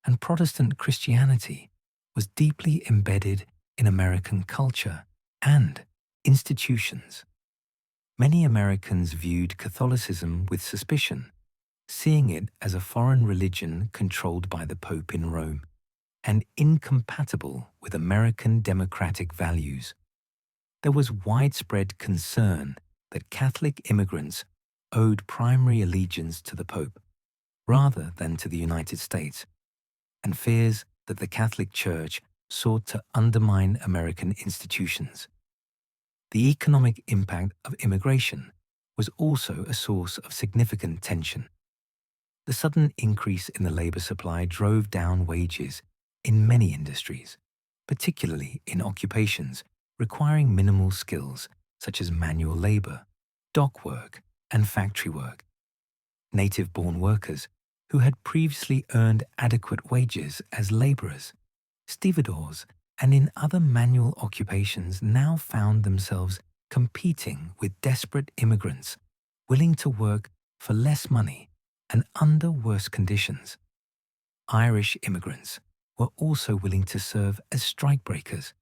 and Protestant Christianity was deeply embedded in American culture and institutions. Many Americans viewed Catholicism with suspicion, seeing it as a foreign religion controlled by the Pope in Rome and incompatible with American democratic values. There was widespread concern that Catholic immigrants owed primary allegiance to the Pope rather than to the United States, and fears that the Catholic Church sought to undermine American institutions. The economic impact of immigration was also a source of significant tension. The sudden increase in the labor supply drove down wages in many industries, particularly in occupations requiring minimal skills such as manual labor, dock work, and factory work. Native-born workers who had previously earned adequate wages as laborers, stevedores, and in other manual occupations now found themselves competing with desperate immigrants willing to work for less money and under worse conditions. Irish immigrants were also willing to serve as strikebreakers,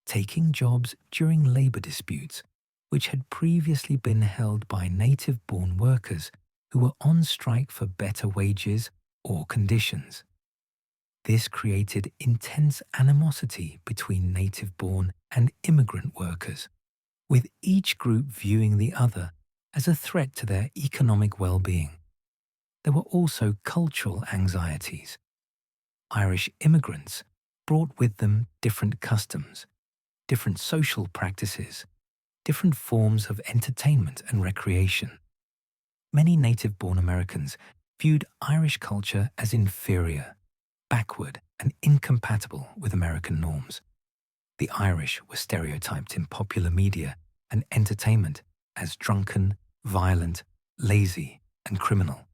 taking jobs during labor disputes which had previously been held by native-born workers who were on strike for better wages or conditions. This created intense animosity between native-born and immigrant workers, with each group viewing the other as a threat to their economic well-being. There were also cultural anxieties. Irish immigrants brought with them different customs, different social practices, different forms of entertainment and recreation. Many native-born Americans viewed Irish culture as inferior, backward, and incompatible with American norms. The Irish were stereotyped in popular media and entertainment as drunken, violent, lazy, and criminal.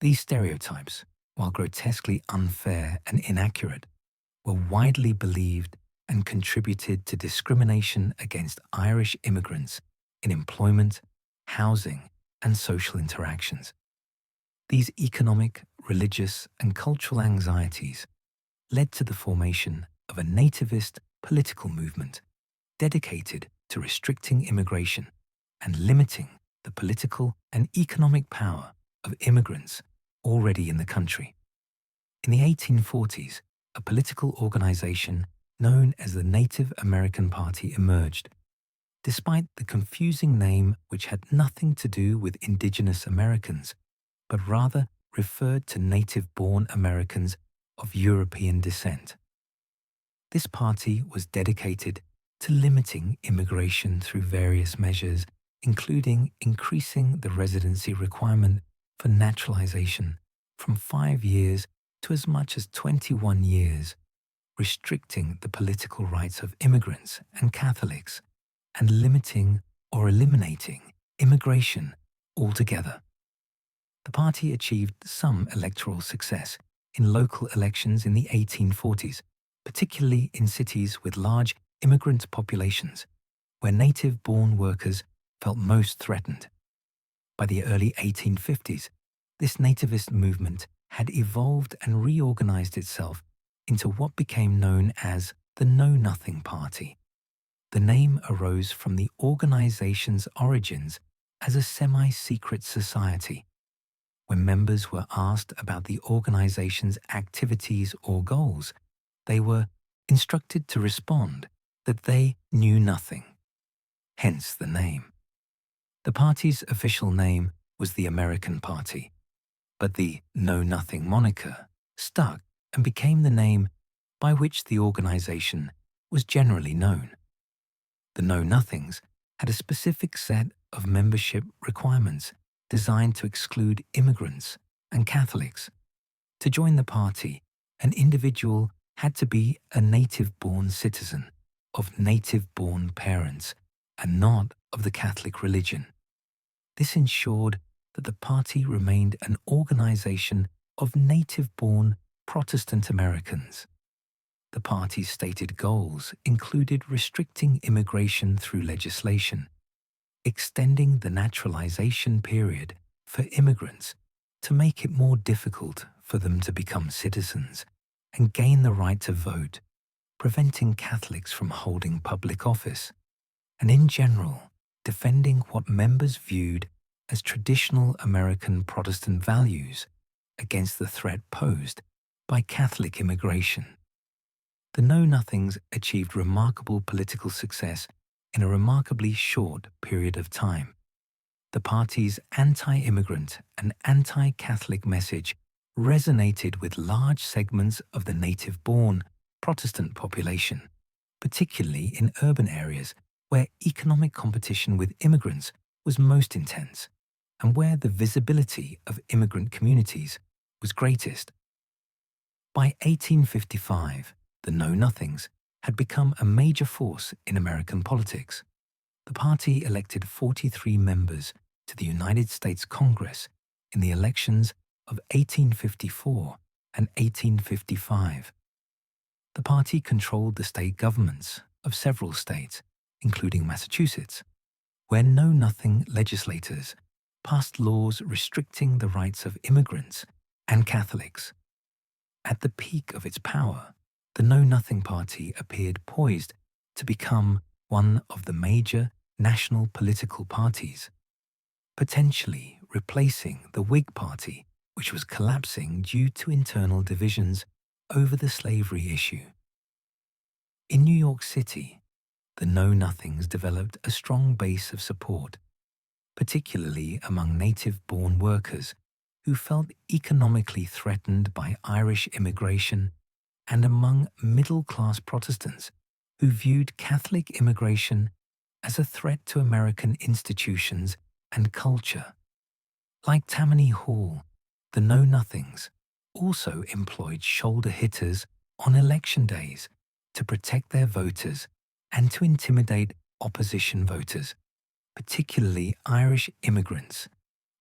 These stereotypes, while grotesquely unfair and inaccurate, were widely believed and contributed to discrimination against Irish immigrants in employment, housing, and social interactions. These economic, religious, and cultural anxieties led to the formation of a nativist political movement dedicated to restricting immigration and limiting the political and economic power of immigrants already in the country. In the 1840s, a political organization known as the Native American Party emerged. Despite the confusing name, which had nothing to do with indigenous Americans, but rather referred to native-born Americans of European descent. This party was dedicated to limiting immigration through various measures, including increasing the residency requirement for naturalization from 5 years to as much as 21 years, restricting the political rights of immigrants and Catholics, and limiting or eliminating immigration altogether. The party achieved some electoral success in local elections in the 1840s, particularly in cities with large immigrant populations, where native-born workers felt most threatened. By the early 1850s, this nativist movement had evolved and reorganized itself into what became known as the Know Nothing Party. The name arose from the organization's origins as a semi-secret society. When members were asked about the organization's activities or goals, they were instructed to respond that they knew nothing, hence the name. The party's official name was the American Party, but the Know Nothing moniker stuck and became the name by which the organization was generally known. The Know Nothings had a specific set of membership requirements designed to exclude immigrants and Catholics. To join the party, an individual had to be a native-born citizen of native-born parents and not of the Catholic religion. This ensured that the party remained an organization of native-born Protestant Americans. The party's stated goals included restricting immigration through legislation, extending the naturalization period for immigrants to make it more difficult for them to become citizens and gain the right to vote, preventing Catholics from holding public office, and in general, defending what members viewed as traditional American Protestant values against the threat posed by Catholic immigration. The Know Nothings achieved remarkable political success in a remarkably short period of time. The party's anti-immigrant and anti-Catholic message resonated with large segments of the native-born Protestant population, particularly in urban areas where economic competition with immigrants was most intense and where the visibility of immigrant communities was greatest. By 1855, the Know Nothings had become a major force in American politics. The party elected 43 members to the United States Congress in the elections of 1854 and 1855. The party controlled the state governments of several states, including Massachusetts, where Know Nothing legislators passed laws restricting the rights of immigrants and Catholics. At the peak of its power, the Know Nothing Party appeared poised to become one of the major national political parties, potentially replacing the Whig Party, which was collapsing due to internal divisions over the slavery issue. In New York City, the Know Nothings developed a strong base of support, particularly among native-born workers who felt economically threatened by Irish immigration and among middle-class Protestants who viewed Catholic immigration as a threat to American institutions and culture. Like Tammany Hall, the Know Nothings also employed shoulder hitters on election days to protect their voters and to intimidate opposition voters, particularly Irish immigrants,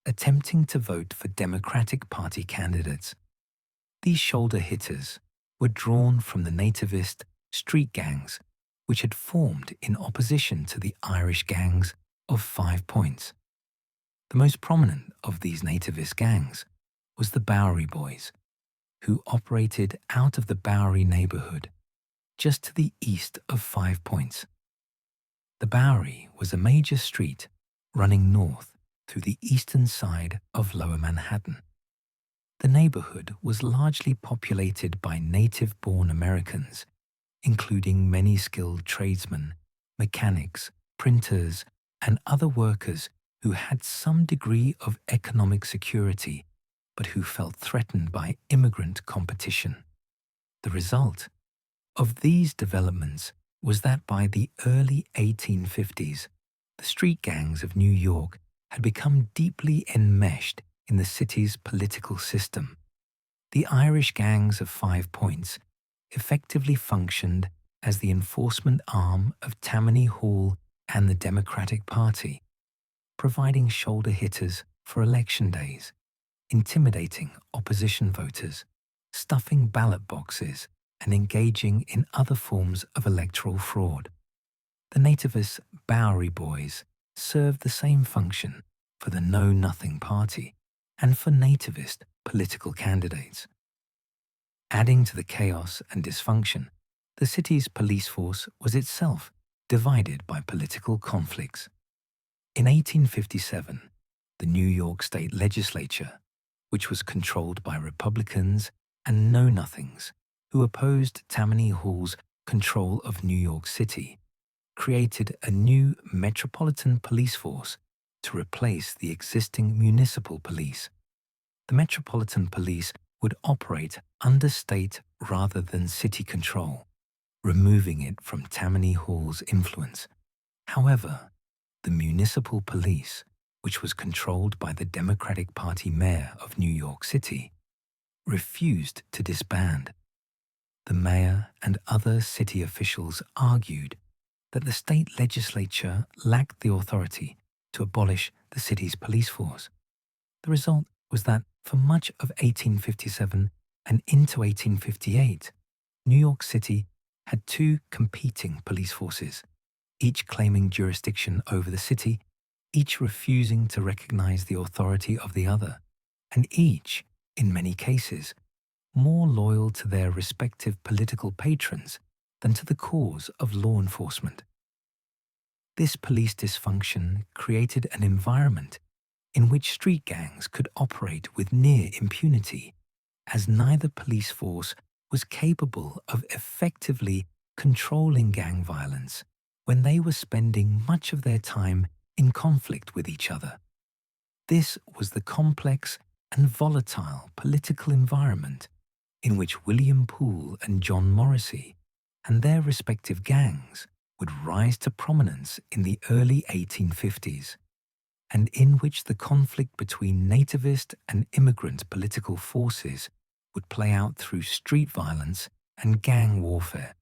attempting to vote for Democratic Party candidates. These shoulder hitters were drawn from the nativist street gangs which had formed in opposition to the Irish gangs of 5 Points. The most prominent of these nativist gangs was the Bowery Boys, who operated out of the Bowery neighborhood, just to the east of 5 Points. The Bowery was a major street running north through the eastern side of Lower Manhattan. The neighborhood was largely populated by native-born Americans, including many skilled tradesmen, mechanics, printers, and other workers who had some degree of economic security but who felt threatened by immigrant competition. The result of these developments was that by the early 1850s, the street gangs of New York had become deeply enmeshed in the city's political system. The Irish gangs of 5 Points effectively functioned as the enforcement arm of Tammany Hall and the Democratic Party, providing shoulder hitters for election days, intimidating opposition voters, stuffing ballot boxes and engaging in other forms of electoral fraud. The nativist Bowery Boys served the same function for the Know Nothing Party and for nativist political candidates. Adding to the chaos and dysfunction, the city's police force was itself divided by political conflicts. In 1857, the New York State Legislature, which was controlled by Republicans and Know-Nothings who opposed Tammany Hall's control of New York City, created a new Metropolitan Police Force to replace the existing municipal police. The Metropolitan Police would operate under state rather than city control, removing it from Tammany Hall's influence. However, the municipal police, which was controlled by the Democratic Party mayor of New York City, refused to disband. The mayor and other city officials argued that the state legislature lacked the authority to abolish the city's police force. The result was that for much of 1857 and into 1858, New York City had two competing police forces, each claiming jurisdiction over the city, each refusing to recognize the authority of the other, and each, in many cases, more loyal to their respective political patrons than to the cause of law enforcement. This police dysfunction created an environment in which street gangs could operate with near impunity, as neither police force was capable of effectively controlling gang violence when they were spending much of their time in conflict with each other. This was the complex and volatile political environment in which William Poole and John Morrissey and their respective gangs would rise to prominence in the early 1850s, and in which the conflict between nativist and immigrant political forces would play out through street violence and gang warfare.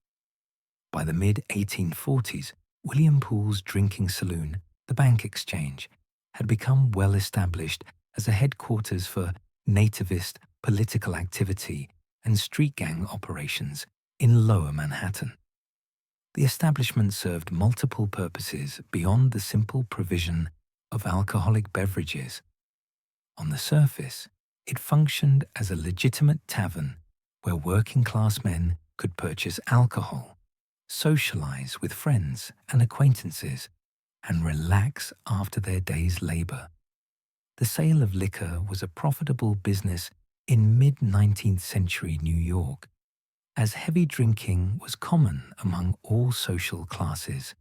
By the mid-1840s, William Poole's drinking saloon, the Bank Exchange, had become well established as a headquarters for nativist political activity and street gang operations in Lower Manhattan. The establishment served multiple purposes beyond the simple provision of alcoholic beverages. On the surface, it functioned as a legitimate tavern where working-class men could purchase alcohol, socialize with friends and acquaintances, and relax after their day's labor. The sale of liquor was a profitable business in mid-19th century New York, as heavy drinking was common among all social classes,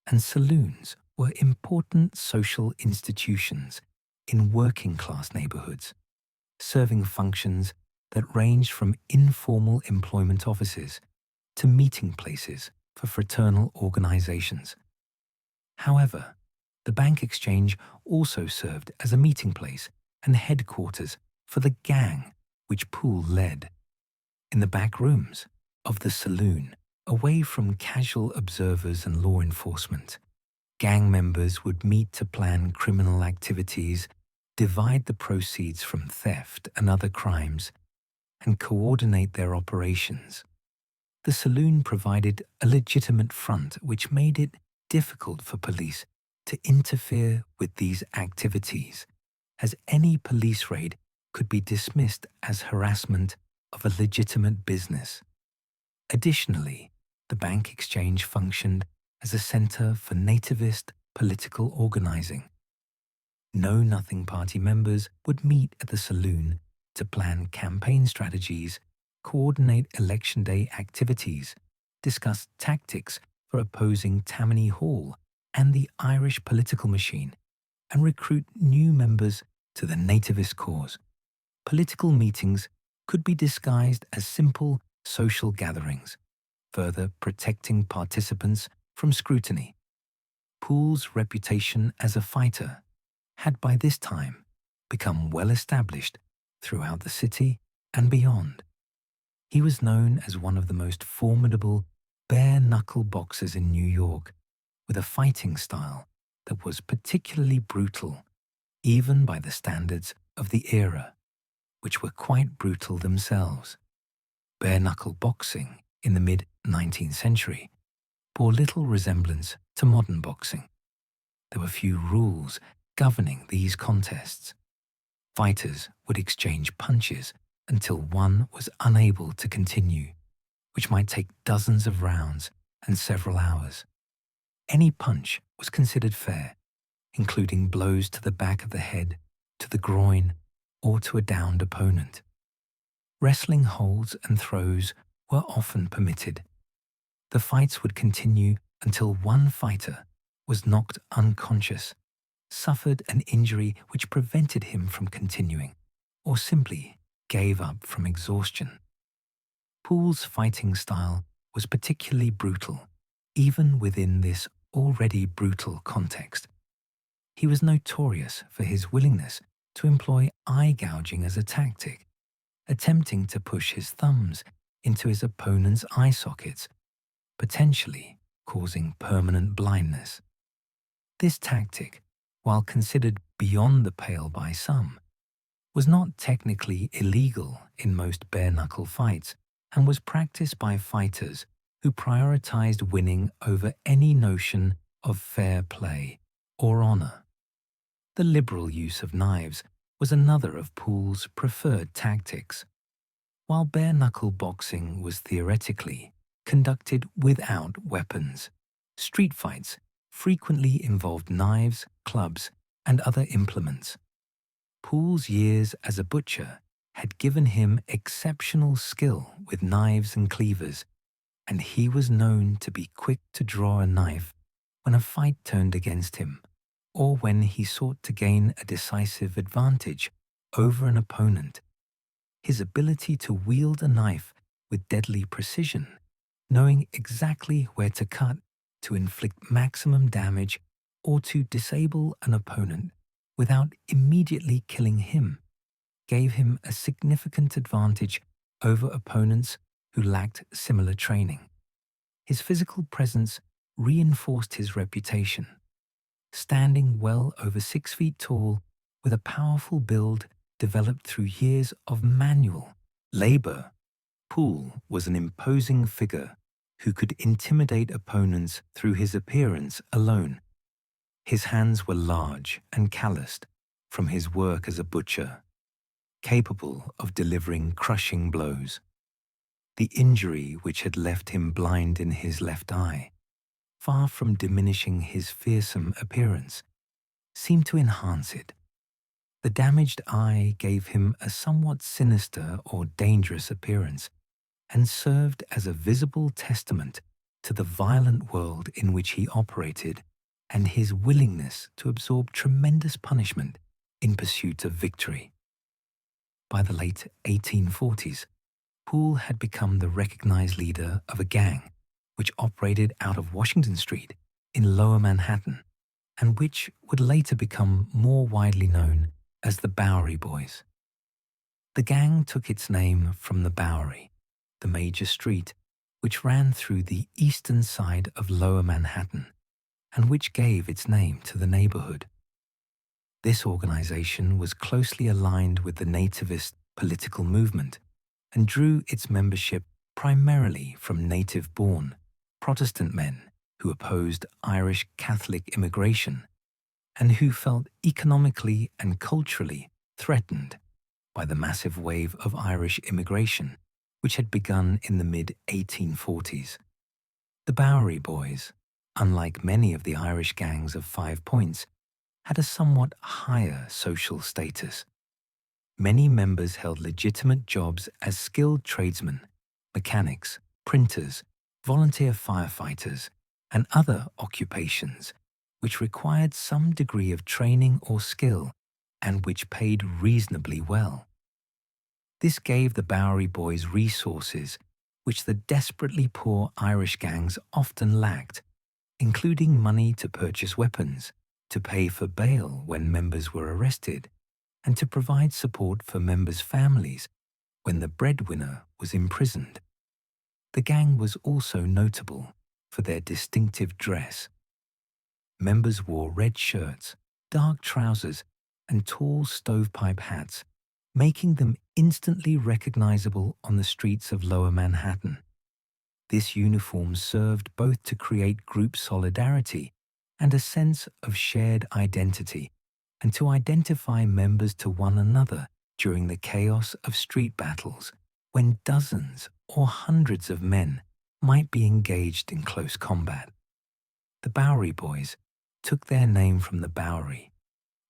and saloons were important social institutions in working-class neighborhoods, serving functions that ranged from informal employment offices to meeting places for fraternal organizations. However, the Bank Exchange also served as a meeting place and headquarters for the gang which Poole led. In the back rooms of the saloon, away from casual observers and law enforcement, gang members would meet to plan criminal activities, divide the proceeds from theft and other crimes, and coordinate their operations. The saloon provided a legitimate front which made it difficult for police to interfere with these activities, as any police raid could be dismissed as harassment of a legitimate business. Additionally, the Bank Exchange functioned as a center for nativist political organizing. Know-Nothing Party members would meet at the saloon to plan campaign strategies, coordinate election day activities, discuss tactics for opposing Tammany Hall and the Irish political machine, and recruit new members to the nativist cause. Political meetings could be disguised as simple social gatherings, further protecting participants from scrutiny. Poole's reputation as a fighter had by this time become well established throughout the city and beyond. He was known as one of the most formidable bare-knuckle boxers in New York, with a fighting style that was particularly brutal, even by the standards of the era, which were quite brutal themselves. Bare-knuckle boxing in the mid-19th century bore little resemblance to modern boxing. There were few rules governing these contests. Fighters would exchange punches until one was unable to continue, which might take dozens of rounds and several hours. Any punch was considered fair, including blows to the back of the head, to the groin, or to a downed opponent. Wrestling holds and throws were often permitted. The fights would continue until one fighter was knocked unconscious, suffered an injury which prevented him from continuing, or simply gave up from exhaustion. Poole's fighting style was particularly brutal, even within this already brutal context. He was notorious for his willingness to employ eye gouging as a tactic, attempting to push his thumbs into his opponent's eye sockets, potentially causing permanent blindness. This tactic, while considered beyond the pale by some, was not technically illegal in most bare-knuckle fights and was practiced by fighters who prioritized winning over any notion of fair play or honor. The liberal use of knives was another of Poole's preferred tactics. While bare-knuckle boxing was theoretically conducted without weapons, street fights frequently involved knives, clubs, and other implements. Poole's years as a butcher had given him exceptional skill with knives and cleavers, and he was known to be quick to draw a knife when a fight turned against him, or when he sought to gain a decisive advantage over an opponent. His ability to wield a knife with deadly precision, knowing exactly where to cut to inflict maximum damage or to disable an opponent without immediately killing him, gave him a significant advantage over opponents who lacked similar training. His physical presence reinforced his reputation. Standing well over 6 feet tall with a powerful build developed through years of manual labor, Poole was an imposing figure who could intimidate opponents through his appearance alone. His hands were large and calloused from his work as a butcher, capable of delivering crushing blows. The injury which had left him blind in his left eye, far from diminishing his fearsome appearance, seemed to enhance it. The damaged eye gave him a somewhat sinister or dangerous appearance, and served as a visible testament to the violent world in which he operated and his willingness to absorb tremendous punishment in pursuit of victory. By the late 1840s, Poole had become the recognized leader of a gang which operated out of Washington Street in Lower Manhattan, and which would later become more widely known as the Bowery Boys. The gang took its name from the Bowery, the major street which ran through the eastern side of Lower Manhattan, and which gave its name to the neighborhood. This organization was closely aligned with the nativist political movement and drew its membership primarily from native-born Protestant men who opposed Irish Catholic immigration and who felt economically and culturally threatened by the massive wave of Irish immigration which had begun in the mid-1840s. The Bowery Boys, unlike many of the Irish gangs of Five Points, had a somewhat higher social status. Many members held legitimate jobs as skilled tradesmen, mechanics, printers, volunteer firefighters, and other occupations which required some degree of training or skill and which paid reasonably well. This gave the Bowery Boys resources which the desperately poor Irish gangs often lacked, including money to purchase weapons, to pay for bail when members were arrested, and to provide support for members' families when the breadwinner was imprisoned. The gang was also notable for their distinctive dress. Members wore red shirts, dark trousers, and tall stovepipe hats, making them instantly recognizable on the streets of Lower Manhattan. This uniform served both to create group solidarity and a sense of shared identity, and to identify members to one another during the chaos of street battles, when dozens or hundreds of men might be engaged in close combat. The Bowery Boys took their name from the Bowery,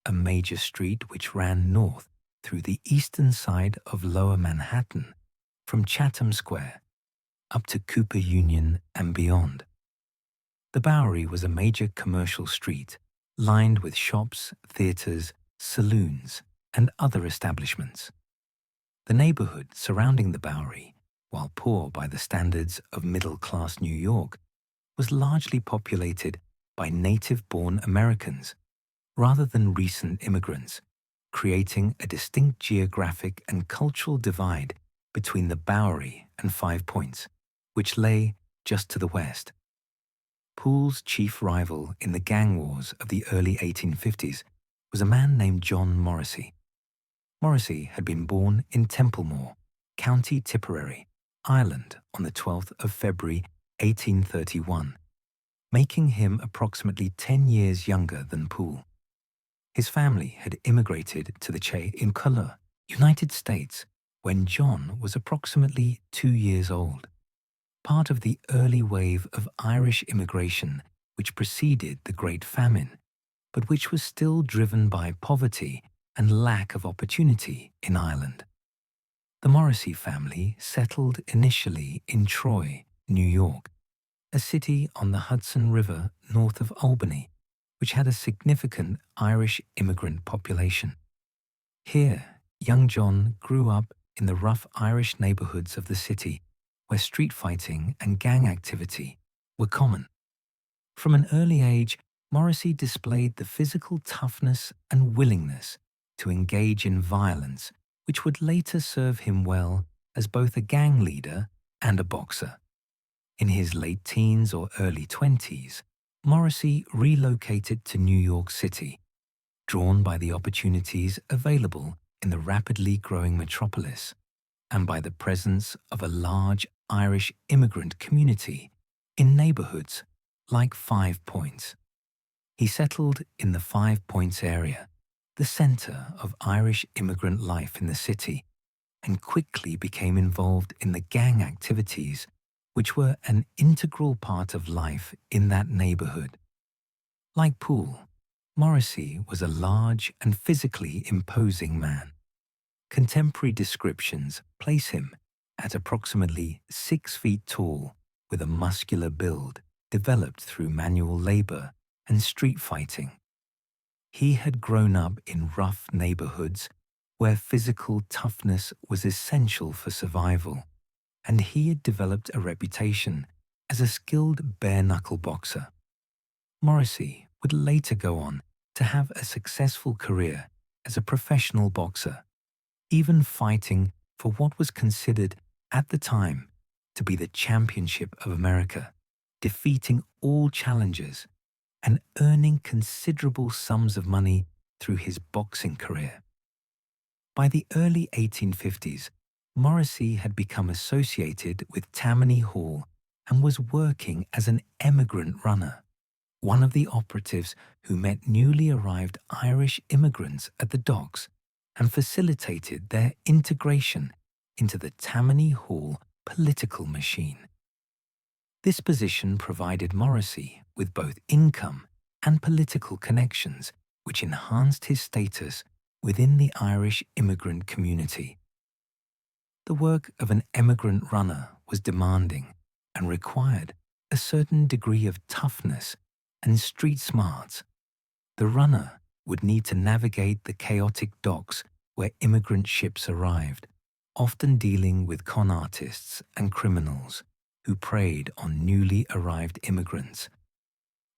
a major street which ran north through the eastern side of Lower Manhattan, from Chatham Square up to Cooper Union and beyond. The Bowery was a major commercial street lined with shops, theaters, saloons, and other establishments. The neighborhood surrounding the Bowery, while poor by the standards of middle-class New York, was largely populated by native-born Americans rather than recent immigrants, creating a distinct geographic and cultural divide between the Bowery and Five Points, which lay just to the west. Poole's chief rival in the gang wars of the early 1850s was a man named John Morrissey. Morrissey had been born in Templemore, County Tipperary, Ireland on the 12th of February 1831, making him approximately 10 years younger than Poole. His family had immigrated to the Che in Color, United States, when John was approximately 2 years old, part of the early wave of Irish immigration which preceded the Great Famine, but which was still driven by poverty and lack of opportunity in Ireland. The Morrissey family settled initially in Troy, New York, a city on the Hudson River north of Albany, which had a significant Irish immigrant population. Here, young John grew up in the rough Irish neighborhoods of the city, where street fighting and gang activity were common. From an early age, Morrissey displayed the physical toughness and willingness to engage in violence, which would later serve him well as both a gang leader and a boxer. In his late teens or early 20s, Morrissey relocated to New York City, drawn by the opportunities available in the rapidly growing metropolis and by the presence of a large Irish immigrant community in neighborhoods like Five Points. He settled in the Five Points area, the center of Irish immigrant life in the city, and quickly became involved in the gang activities which were an integral part of life in that neighborhood. Like Poole, Morrissey was a large and physically imposing man. Contemporary descriptions place him at approximately 6 feet tall, with a muscular build developed through manual labor and street fighting. He had grown up in rough neighborhoods where physical toughness was essential for survival, and he had developed a reputation as a skilled bare-knuckle boxer. Morrissey would later go on to have a successful career as a professional boxer, even fighting for what was considered at the time to be the championship of America, defeating all challengers and earning considerable sums of money through his boxing career. By the early 1850s, Morrissey had become associated with Tammany Hall and was working as an emigrant runner, one of the operatives who met newly arrived Irish immigrants at the docks and facilitated their integration into the Tammany Hall political machine. This position provided Morrissey with both income and political connections, which enhanced his status within the Irish immigrant community. The work of an emigrant runner was demanding and required a certain degree of toughness and street smarts. The runner would need to navigate the chaotic docks where immigrant ships arrived, often dealing with con artists and criminals who preyed on newly arrived immigrants.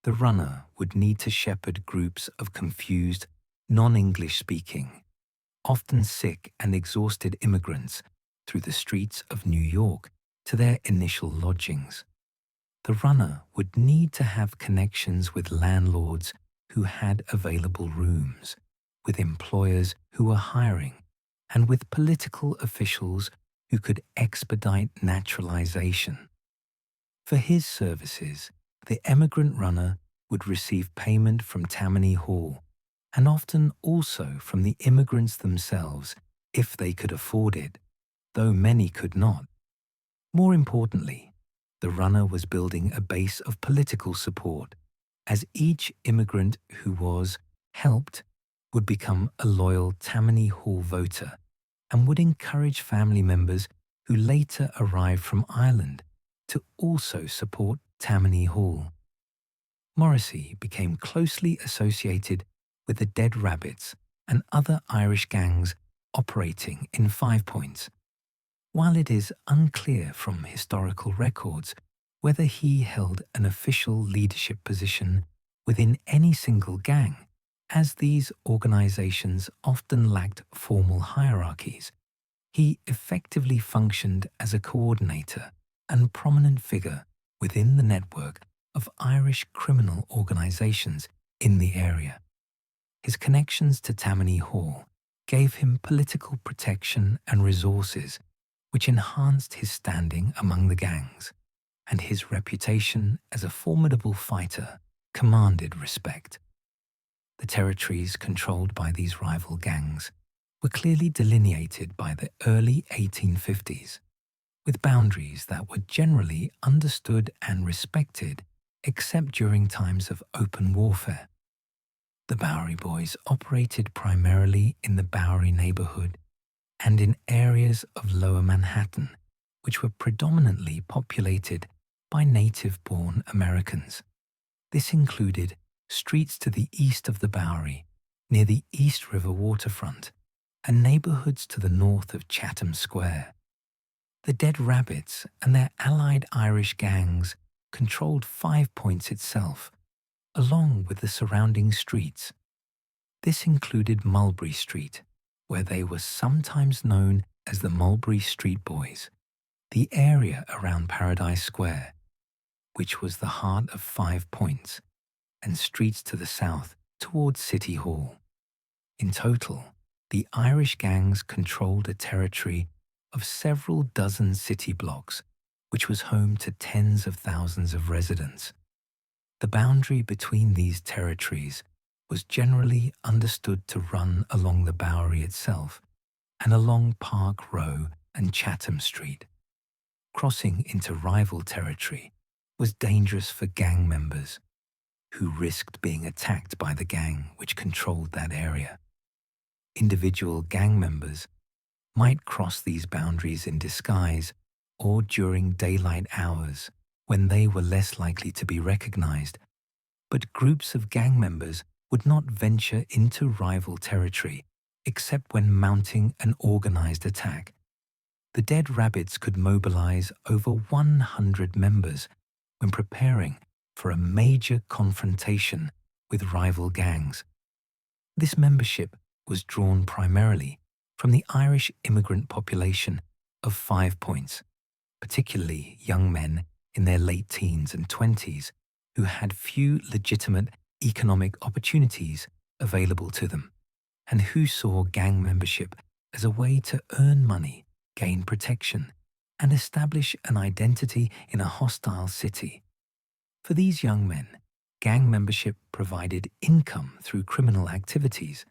The runner would need to shepherd groups of confused, non-English speaking, often sick and exhausted immigrants through the streets of New York to their initial lodgings. The runner would need to have connections with landlords who had available rooms, with employers who were hiring, and with political officials who could expedite naturalization. For his services, the emigrant runner would receive payment from Tammany Hall, and often also from the immigrants themselves if they could afford it, though many could not. More importantly, the runner was building a base of political support, as each immigrant who was helped would become a loyal Tammany Hall voter and would encourage family members who later arrived from Ireland to also support Tammany Hall. Morrissey became closely associated with the Dead Rabbits and other Irish gangs operating in Five Points. While it is unclear from historical records whether he held an official leadership position within any single gang, as these organizations often lacked formal hierarchies, he effectively functioned as a coordinator and prominent figure within the network of Irish criminal organizations in the area. His connections to Tammany Hall gave him political protection and resources, which enhanced his standing among the gangs, and his reputation as a formidable fighter commanded respect. The territories controlled by these rival gangs were clearly delineated by the early 1850s, with boundaries that were generally understood and respected except during times of open warfare. The Bowery Boys operated primarily in the Bowery neighborhood and in areas of Lower Manhattan, which were predominantly populated by native-born Americans. This included streets to the east of the Bowery, near the East River waterfront, and neighborhoods to the north of Chatham Square. The Dead Rabbits and their allied Irish gangs controlled Five Points itself, along with the surrounding streets. This included Mulberry Street, where they were sometimes known as the Mulberry Street Boys, the area around Paradise Square, which was the heart of Five Points, and streets to the south towards City Hall. In total, the Irish gangs controlled a territory of several dozen city blocks, which was home to tens of thousands of residents. The boundary between these territories was generally understood to run along the Bowery itself and along Park Row and Chatham Street. Crossing into rival territory was dangerous for gang members, who risked being attacked by the gang which controlled that area. Individual gang members might cross these boundaries in disguise or during daylight hours when they were less likely to be recognized, but groups of gang members would not venture into rival territory except when mounting an organized attack. The Dead Rabbits could mobilize over 100 members when preparing for a major confrontation with rival gangs. This membership was drawn primarily from the Irish immigrant population of Five Points, particularly young men in their late teens and 20s who had few legitimate economic opportunities available to them, and who saw gang membership as a way to earn money, gain protection, and establish an identity in a hostile city. For these young men, gang membership provided income through criminal activities,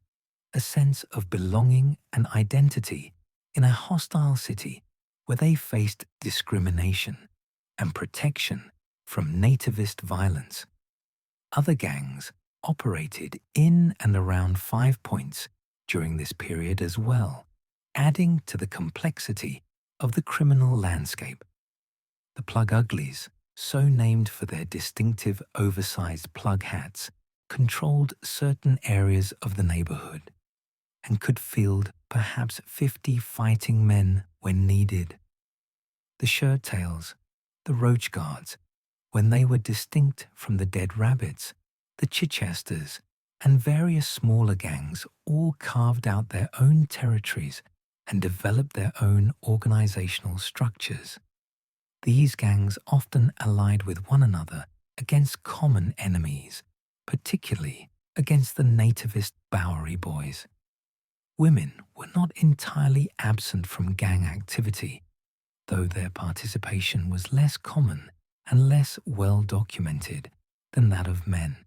a sense of belonging and identity in a hostile city where they faced discrimination and protection from nativist violence. Other gangs operated in and around Five Points during this period as well, adding to the complexity of the criminal landscape. The Plug Uglies, so named for their distinctive oversized plug hats, controlled certain areas of the neighborhood and could field perhaps 50 fighting men when needed. The Shirt Tails, the Roach Guards, when they were distinct from the Dead Rabbits, the Chichesters, and various smaller gangs all carved out their own territories and developed their own organizational structures. These gangs often allied with one another against common enemies, particularly against the nativist Bowery Boys. Women were not entirely absent from gang activity, though their participation was less common and less well documented than that of men.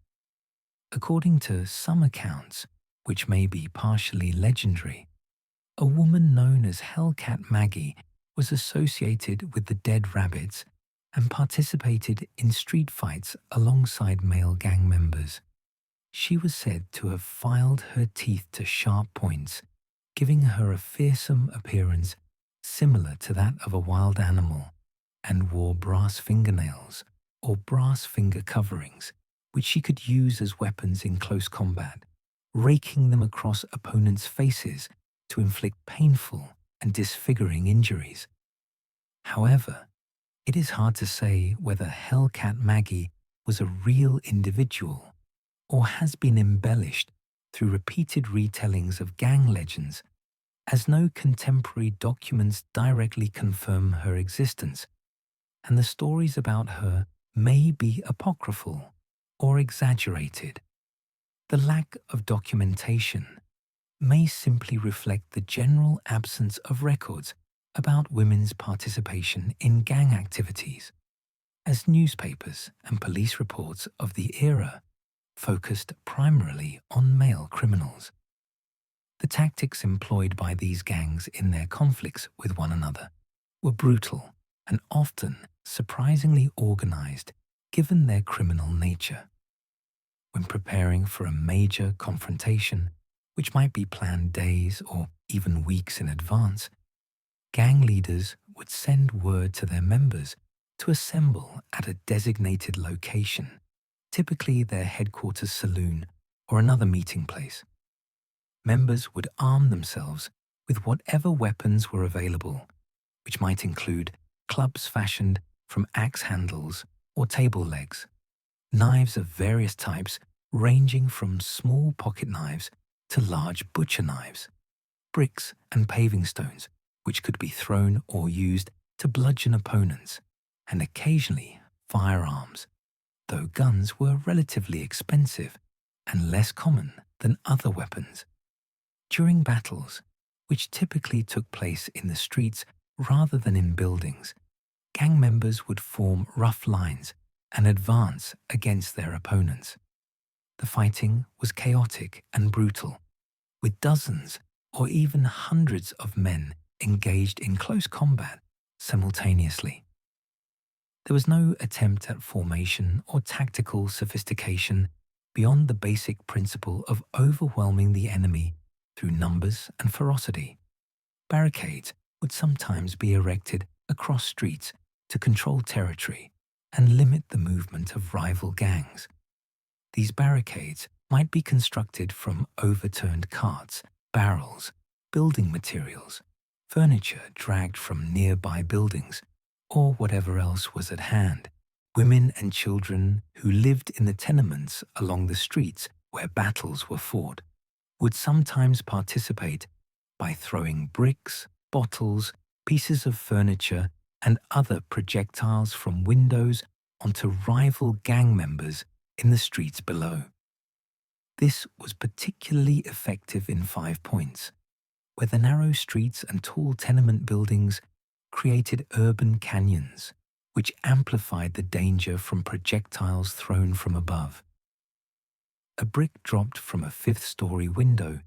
According to some accounts, which may be partially legendary, a woman known as Hellcat Maggie was associated with the Dead Rabbits and participated in street fights alongside male gang members. She was said to have filed her teeth to sharp points, giving her a fearsome appearance similar to that of a wild animal, and wore brass fingernails or brass finger coverings, which she could use as weapons in close combat, raking them across opponents' faces to inflict painful and disfiguring injuries. However, it is hard to say whether Hellcat Maggie was a real individual or has been embellished through repeated retellings of gang legends, as no contemporary documents directly confirm her existence, and the stories about her may be apocryphal or exaggerated. The lack of documentation may simply reflect the general absence of records about women's participation in gang activities, as newspapers and police reports of the era focused primarily on male criminals. The tactics employed by these gangs in their conflicts with one another were brutal and often surprisingly organized given their criminal nature. When preparing for a major confrontation, which might be planned days or even weeks in advance, gang leaders would send word to their members to assemble at a designated location, typically their headquarters saloon or another meeting place. Members would arm themselves with whatever weapons were available, which might include clubs fashioned from axe handles or table legs, knives of various types ranging from small pocket knives to large butcher knives, bricks and paving stones, which could be thrown or used to bludgeon opponents, and occasionally firearms, though guns were relatively expensive and less common than other weapons. During battles, which typically took place in the streets rather than in buildings, gang members would form rough lines and advance against their opponents. The fighting was chaotic and brutal, with dozens or even hundreds of men engaged in close combat simultaneously. There was no attempt at formation or tactical sophistication beyond the basic principle of overwhelming the enemy through numbers and ferocity. Barricades would sometimes be erected across streets to control territory and limit the movement of rival gangs. These barricades might be constructed from overturned carts, barrels, building materials, furniture dragged from nearby buildings, or whatever else was at hand. Women and children who lived in the tenements along the streets where battles were fought would sometimes participate by throwing bricks, bottles, pieces of furniture, and other projectiles from windows onto rival gang members in the streets below. This was particularly effective in 5 Points, where the narrow streets and tall tenement buildings created urban canyons, which amplified the danger from projectiles thrown from above. A brick dropped from a fifth-story window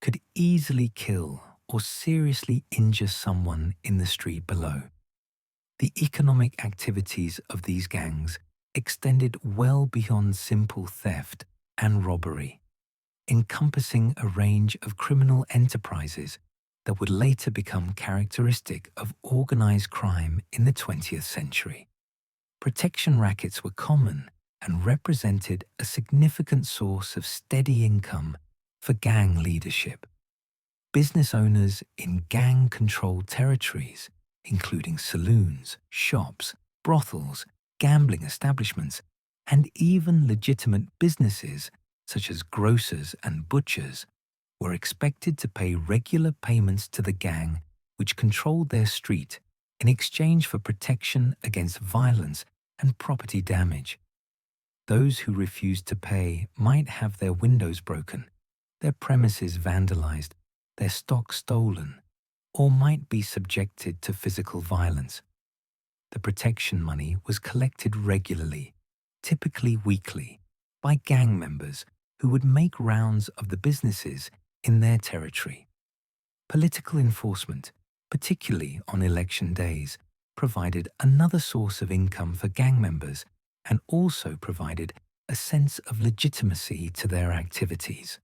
could easily kill or seriously injure someone in the street below. The economic activities of these gangs extended well beyond simple theft and robbery, encompassing a range of criminal enterprises that would later become characteristic of organized crime in the 20th century. Protection rackets were common and represented a significant source of steady income for gang leadership. Business owners in gang-controlled territories, including saloons, shops, brothels, gambling establishments, and even legitimate businesses such as grocers and butchers, were expected to pay regular payments to the gang which controlled their street in exchange for protection against violence and property damage. Those who refused to pay might have their windows broken, their premises vandalized, their stock stolen, or might be subjected to physical violence. The protection money was collected regularly, typically weekly, by gang members who would make rounds of the businesses in their territory. Political enforcement, particularly on election days, provided another source of income for gang members and also provided a sense of legitimacy to their activities.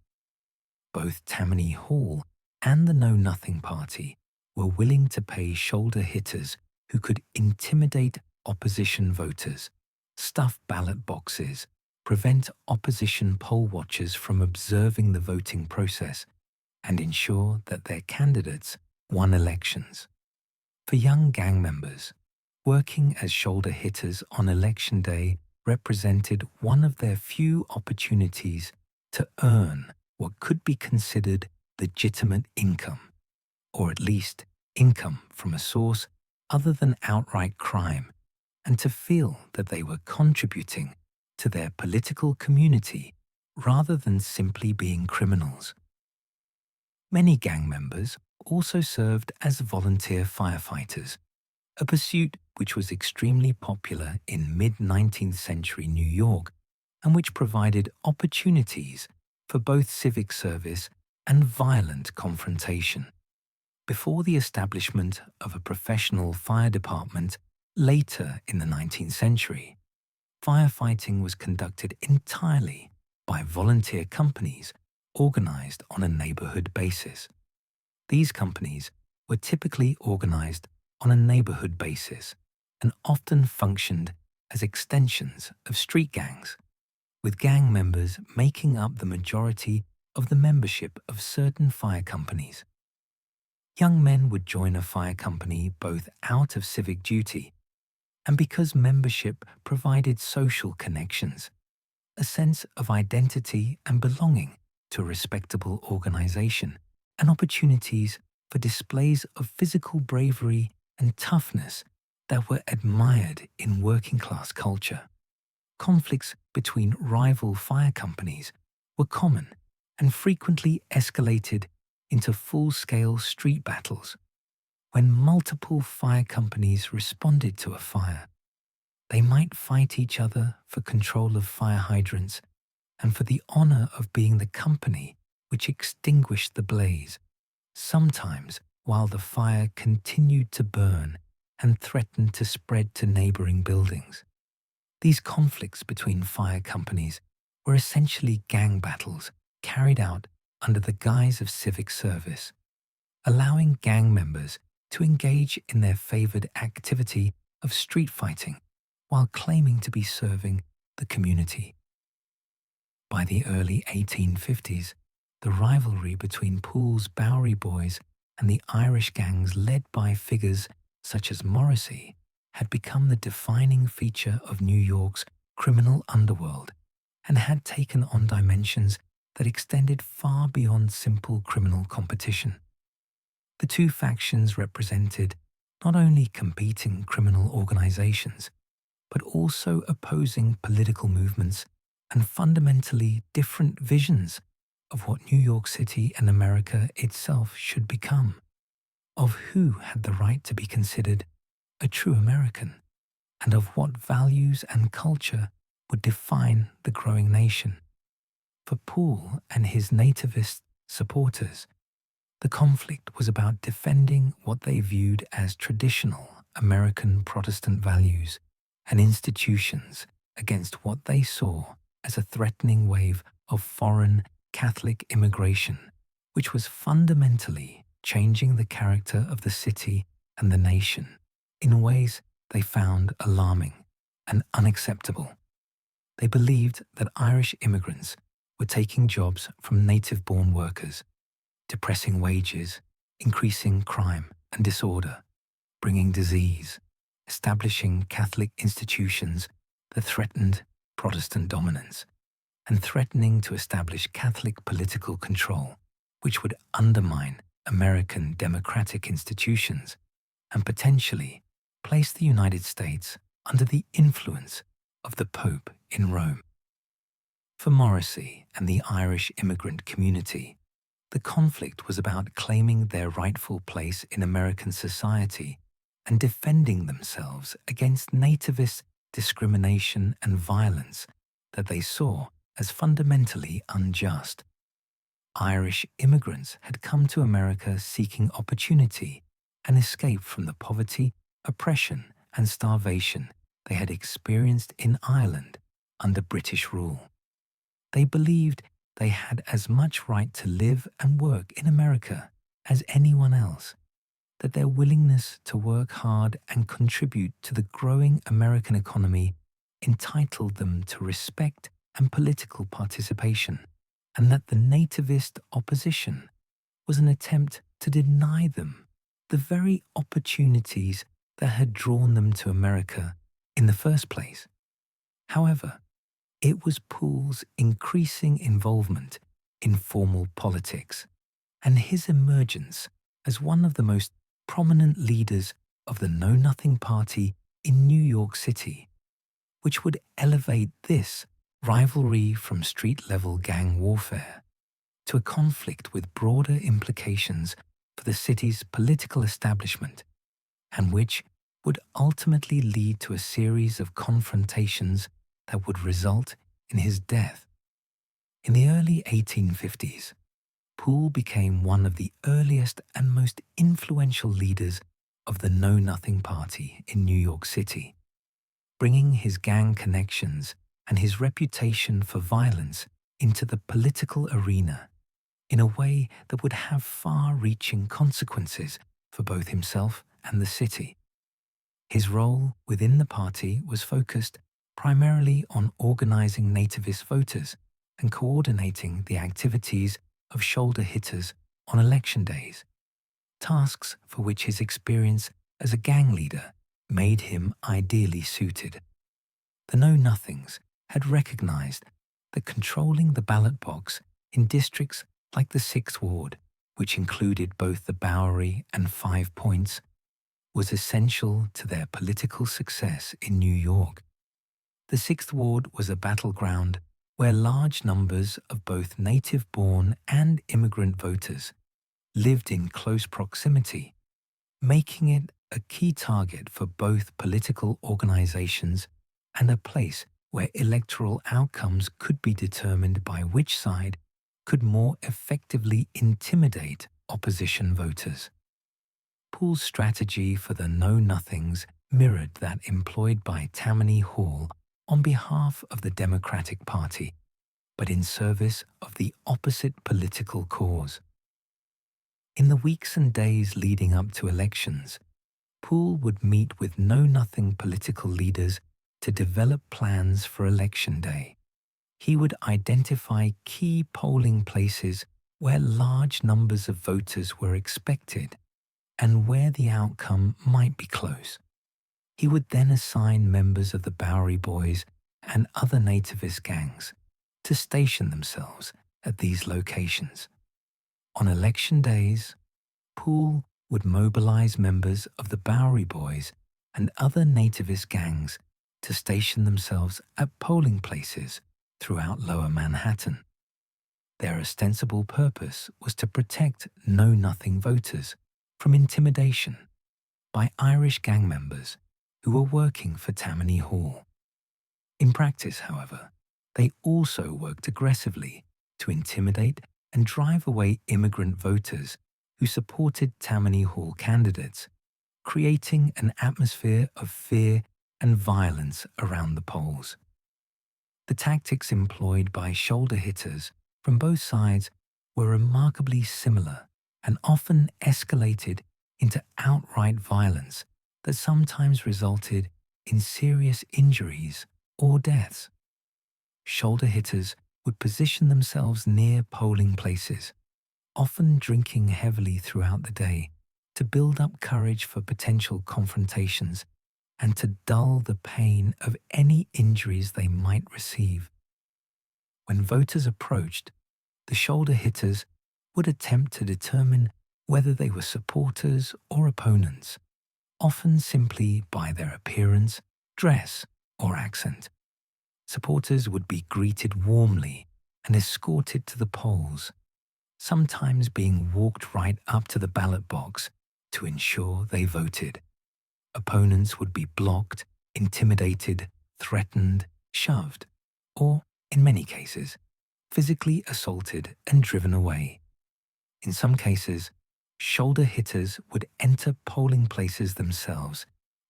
Both Tammany Hall and the Know Nothing Party were willing to pay shoulder hitters who could intimidate opposition voters, stuff ballot boxes, prevent opposition poll watchers from observing the voting process, and ensure that their candidates won elections. For young gang members, working as shoulder hitters on election day represented one of their few opportunities to earn what could be considered legitimate income, or at least income from a source other than outright crime, and to feel that they were contributing to their political community rather than simply being criminals. Many gang members also served as volunteer firefighters, a pursuit which was extremely popular in mid-19th century New York and which provided opportunities for both civic service and violent confrontation. Before the establishment of a professional fire department later in the 19th century, firefighting was conducted entirely by volunteer companies organized on a neighborhood basis. These companies were typically organized on a neighborhood basis and often functioned as extensions of street gangs, with gang members making up the majority of the membership of certain fire companies. Young men would join a fire company both out of civic duty and because membership provided social connections, a sense of identity and belonging to a respectable organization, and opportunities for displays of physical bravery and toughness that were admired in working-class culture. Conflicts between rival fire companies were common and frequently escalated into full-scale street battles. When multiple fire companies responded to a fire, they might fight each other for control of fire hydrants and for the honor of being the company which extinguished the blaze, sometimes while the fire continued to burn and threatened to spread to neighboring buildings. These conflicts between fire companies were essentially gang battles carried out under the guise of civic service, allowing gang members to engage in their favored activity of street fighting while claiming to be serving the community. By the early 1850s, the rivalry between Poole's Bowery Boys and the Irish gangs led by figures such as Morrissey had become the defining feature of New York's criminal underworld and had taken on dimensions that extended far beyond simple criminal competition. The two factions represented not only competing criminal organizations, but also opposing political movements and fundamentally different visions of what New York City and America itself should become, of who had the right to be considered a true American, and of what values and culture would define the growing nation. For Poole and his nativist supporters, the conflict was about defending what they viewed as traditional American Protestant values and institutions against what they saw as a threatening wave of foreign Catholic immigration, which was fundamentally changing the character of the city and the nation in ways they found alarming and unacceptable. They believed that Irish immigrants were taking jobs from native-born workers, depressing wages, increasing crime and disorder, bringing disease, establishing Catholic institutions that threatened Protestant dominance, and threatening to establish Catholic political control, which would undermine American democratic institutions and potentially place the United States under the influence of the Pope in Rome. For Morrissey and the Irish immigrant community, The conflict was about claiming their rightful place in American society and defending themselves against nativist discrimination and violence that they saw as fundamentally unjust. Irish immigrants had come to America seeking opportunity and escape from the poverty, oppression, and starvation they had experienced in Ireland under British rule. They believed they had as much right to live and work in America as anyone else, that their willingness to work hard and contribute to the growing American economy entitled them to respect and political participation, and that the nativist opposition was an attempt to deny them the very opportunities that had drawn them to America in the first place. However, it was Poole's increasing involvement in formal politics and his emergence as one of the most prominent leaders of the Know Nothing Party in New York City, which would elevate this rivalry from street-level gang warfare to a conflict with broader implications for the city's political establishment, and which would ultimately lead to a series of confrontations that would result in his death. In the early 1850s, Poole became one of the earliest and most influential leaders of the Know Nothing Party in New York City, bringing his gang connections and his reputation for violence into the political arena in a way that would have far-reaching consequences for both himself and the city. His role within the party was focused primarily on organizing nativist voters and coordinating the activities of shoulder hitters on election days, tasks for which his experience as a gang leader made him ideally suited. The Know-Nothings had recognized that controlling the ballot box in districts like the 6th Ward, which included both the Bowery and 5 Points, was essential to their political success in New York. The 6th Ward was a battleground where large numbers of both native-born and immigrant voters lived in close proximity, making it a key target for both political organizations and a place where electoral outcomes could be determined by which side could more effectively intimidate opposition voters. Poole's strategy for the Know-Nothings mirrored that employed by Tammany Hall on behalf of the Democratic Party, but in service of the opposite political cause. In the weeks and days leading up to elections, Poole would meet with Know-Nothing political leaders to develop plans for Election Day. He would identify key polling places where large numbers of voters were expected and where the outcome might be close. He would then assign members of the Bowery Boys and other nativist gangs to station themselves at these locations. On election days, Poole would mobilize members of the Bowery Boys and other nativist gangs to station themselves at polling places throughout Lower Manhattan. Their ostensible purpose was to protect Know-Nothing voters from intimidation by Irish gang members who were working for Tammany Hall. In practice, however, they also worked aggressively to intimidate and drive away immigrant voters who supported Tammany Hall candidates, creating an atmosphere of fear and violence around the polls. The tactics employed by shoulder hitters from both sides were remarkably similar and often escalated into outright violence that sometimes resulted in serious injuries or deaths. Shoulder hitters would position themselves near polling places, often drinking heavily throughout the day, to build up courage for potential confrontations and to dull the pain of any injuries they might receive. When voters approached, the shoulder hitters would attempt to determine whether they were supporters or opponents, often simply by their appearance, dress, or accent. Supporters would be greeted warmly and escorted to the polls, sometimes being walked right up to the ballot box to ensure they voted. Opponents would be blocked, intimidated, threatened, shoved, or, in many cases, physically assaulted and driven away. In some cases, shoulder hitters would enter polling places themselves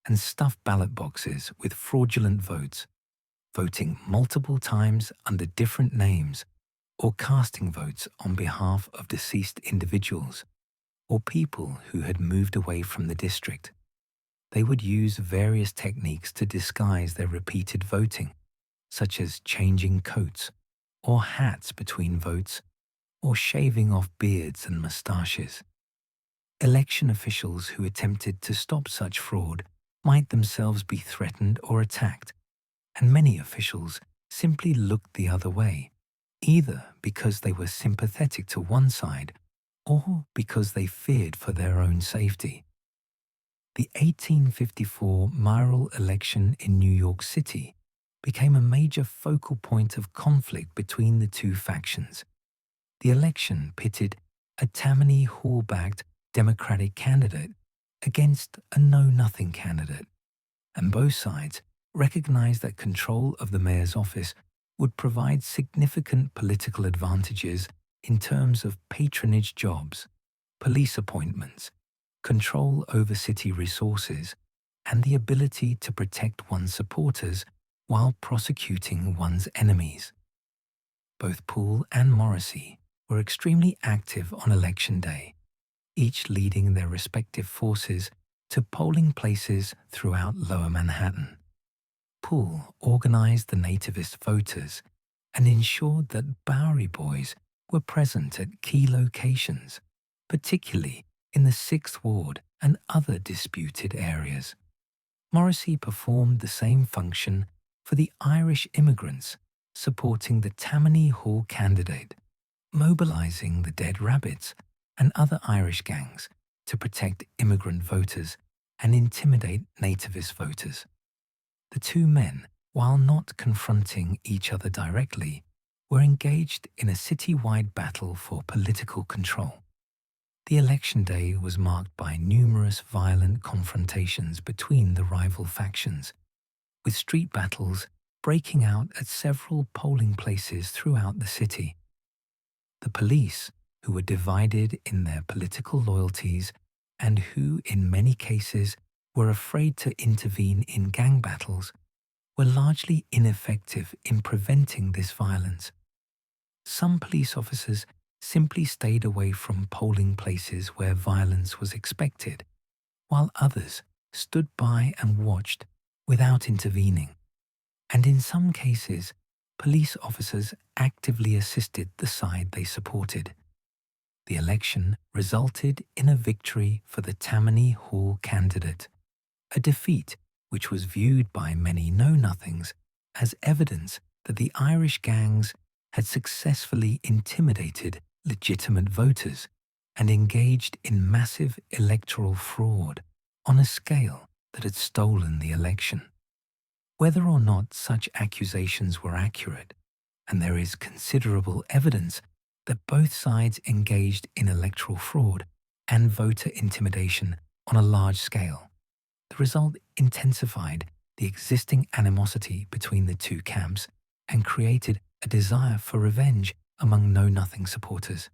and stuff ballot boxes with fraudulent votes, voting multiple times under different names or casting votes on behalf of deceased individuals or people who had moved away from the district. They would use various techniques to disguise their repeated voting, such as changing coats or hats between votes or shaving off beards and moustaches. Election officials who attempted to stop such fraud might themselves be threatened or attacked, and many officials simply looked the other way, either because they were sympathetic to one side or because they feared for their own safety. The 1854 mayoral election in New York City became a major focal point of conflict between the two factions. The election pitted a Tammany Hall-backed Democratic candidate against a know-nothing candidate, and both sides recognized that control of the mayor's office would provide significant political advantages in terms of patronage jobs, police appointments, control over city resources, and the ability to protect one's supporters while prosecuting one's enemies. Both Poole and Morrissey were extremely active on Election Day, each leading their respective forces to polling places throughout Lower Manhattan. Poole organized the nativist voters and ensured that Bowery Boys were present at key locations, particularly in the 6th Ward and other disputed areas. Morrissey performed the same function for the Irish immigrants supporting the Tammany Hall candidate, mobilizing the Dead Rabbits and other Irish gangs to protect immigrant voters and intimidate nativist voters. The two men, while not confronting each other directly, were engaged in a city-wide battle for political control. The election day was marked by numerous violent confrontations between the rival factions, with street battles breaking out at several polling places throughout the city. The police, who were divided in their political loyalties and who, in many cases, were afraid to intervene in gang battles, were largely ineffective in preventing this violence. Some police officers simply stayed away from polling places where violence was expected, while others stood by and watched without intervening. And in some cases, police officers actively assisted the side they supported. The election resulted in a victory for the Tammany Hall candidate, a defeat which was viewed by many know-nothings as evidence that the Irish gangs had successfully intimidated legitimate voters and engaged in massive electoral fraud on a scale that had stolen the election. Whether or not such accusations were accurate, and there is considerable evidence that both sides engaged in electoral fraud and voter intimidation on a large scale, the result intensified the existing animosity between the two camps and created a desire for revenge among know-nothing supporters.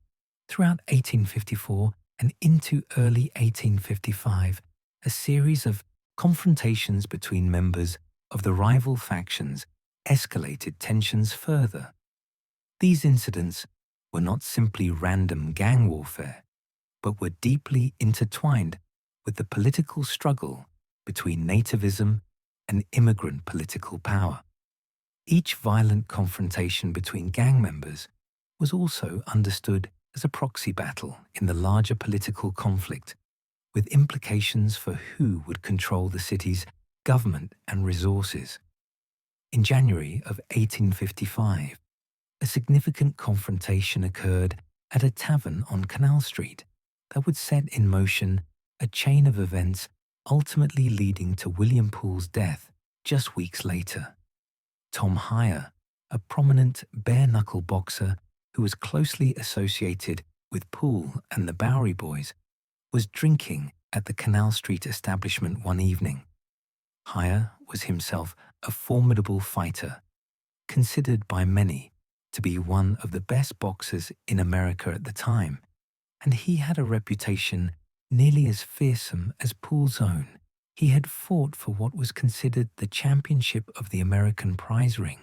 Throughout 1854 and into early 1855, a series of confrontations between members of the rival factions escalated tensions further. These incidents were not simply random gang warfare, but were deeply intertwined with the political struggle between nativism and immigrant political power. Each violent confrontation between gang members was also understood as a proxy battle in the larger political conflict, with implications for who would control the city's government and resources. In January of 1855, a significant confrontation occurred at a tavern on Canal Street that would set in motion a chain of events ultimately leading to William Poole's death just weeks later. Tom Heyer, a prominent bare-knuckle boxer who was closely associated with Poole and the Bowery Boys, was drinking at the Canal Street establishment one evening. Hire was himself a formidable fighter, considered by many to be one of the best boxers in America at the time, and he had a reputation nearly as fearsome as Poole's own. He had fought for what was considered the championship of the American prize ring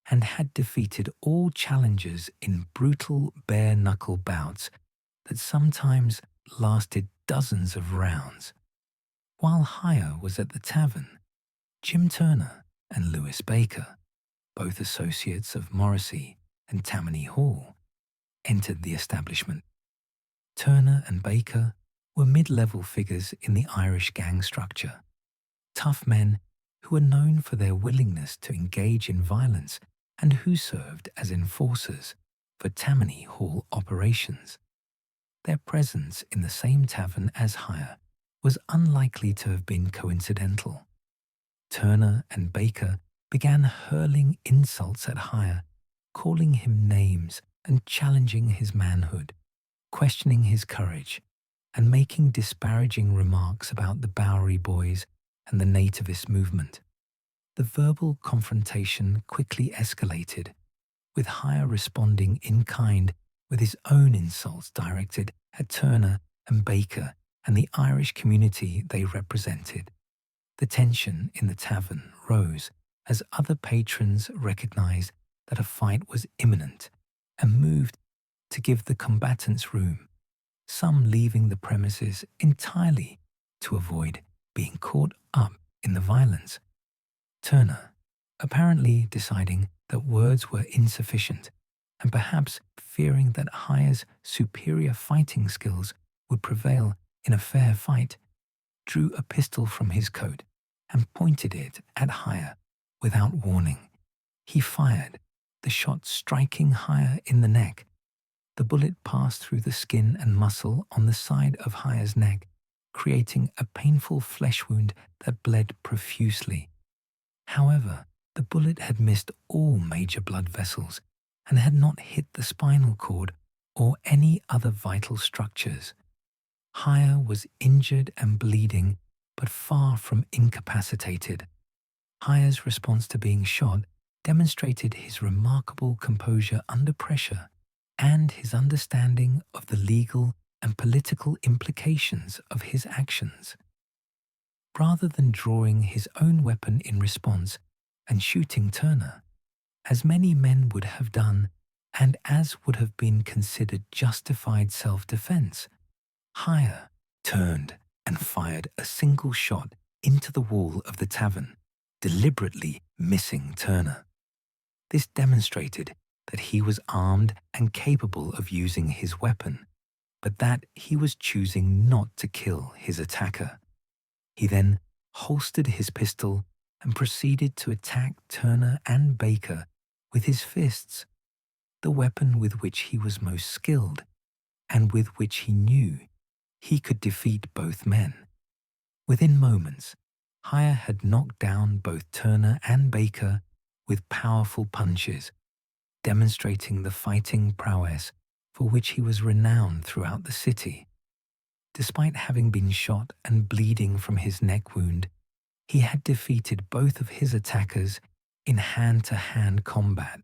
and had defeated all challengers in brutal bare-knuckle bouts that sometimes lasted dozens of rounds. While Hire was at the tavern, Jim Turner and Louis Baker, both associates of Morrissey and Tammany Hall, entered the establishment. Turner and Baker were mid-level figures in the Irish gang structure, tough men who were known for their willingness to engage in violence and who served as enforcers for Tammany Hall operations. Their presence in the same tavern as Hire was unlikely to have been coincidental. Turner and Baker began hurling insults at Hire, calling him names and challenging his manhood, questioning his courage, and making disparaging remarks about the Bowery Boys and the nativist movement. The verbal confrontation quickly escalated, with Hire responding in kind with his own insults directed at Turner and Baker and the Irish community they represented. The tension in the tavern rose as other patrons recognized that a fight was imminent and moved to give the combatants room, some leaving the premises entirely to avoid being caught up in the violence. Turner, apparently deciding that words were insufficient and perhaps fearing that Hire's superior fighting skills would prevail in a fair fight, drew a pistol from his coat and pointed it at Hire without warning. He fired, the shot striking Hire in the neck. The bullet passed through the skin and muscle on the side of Hire's neck, creating a painful flesh wound that bled profusely. However, the bullet had missed all major blood vessels and had not hit the spinal cord or any other vital structures. Hire was injured and bleeding, but far from incapacitated. Hire's response to being shot demonstrated his remarkable composure under pressure and his understanding of the legal and political implications of his actions. Rather than drawing his own weapon in response and shooting Turner, as many men would have done and as would have been considered justified self-defense, Hire turned and fired a single shot into the wall of the tavern, deliberately missing Turner. This demonstrated that he was armed and capable of using his weapon, but that he was choosing not to kill his attacker. He then holstered his pistol and proceeded to attack Turner and Baker with his fists, the weapon with which he was most skilled and with which he knew he could defeat both men. Within moments, Hire had knocked down both Turner and Baker with powerful punches, demonstrating the fighting prowess for which he was renowned throughout the city. Despite having been shot and bleeding from his neck wound, he had defeated both of his attackers in hand-to-hand combat,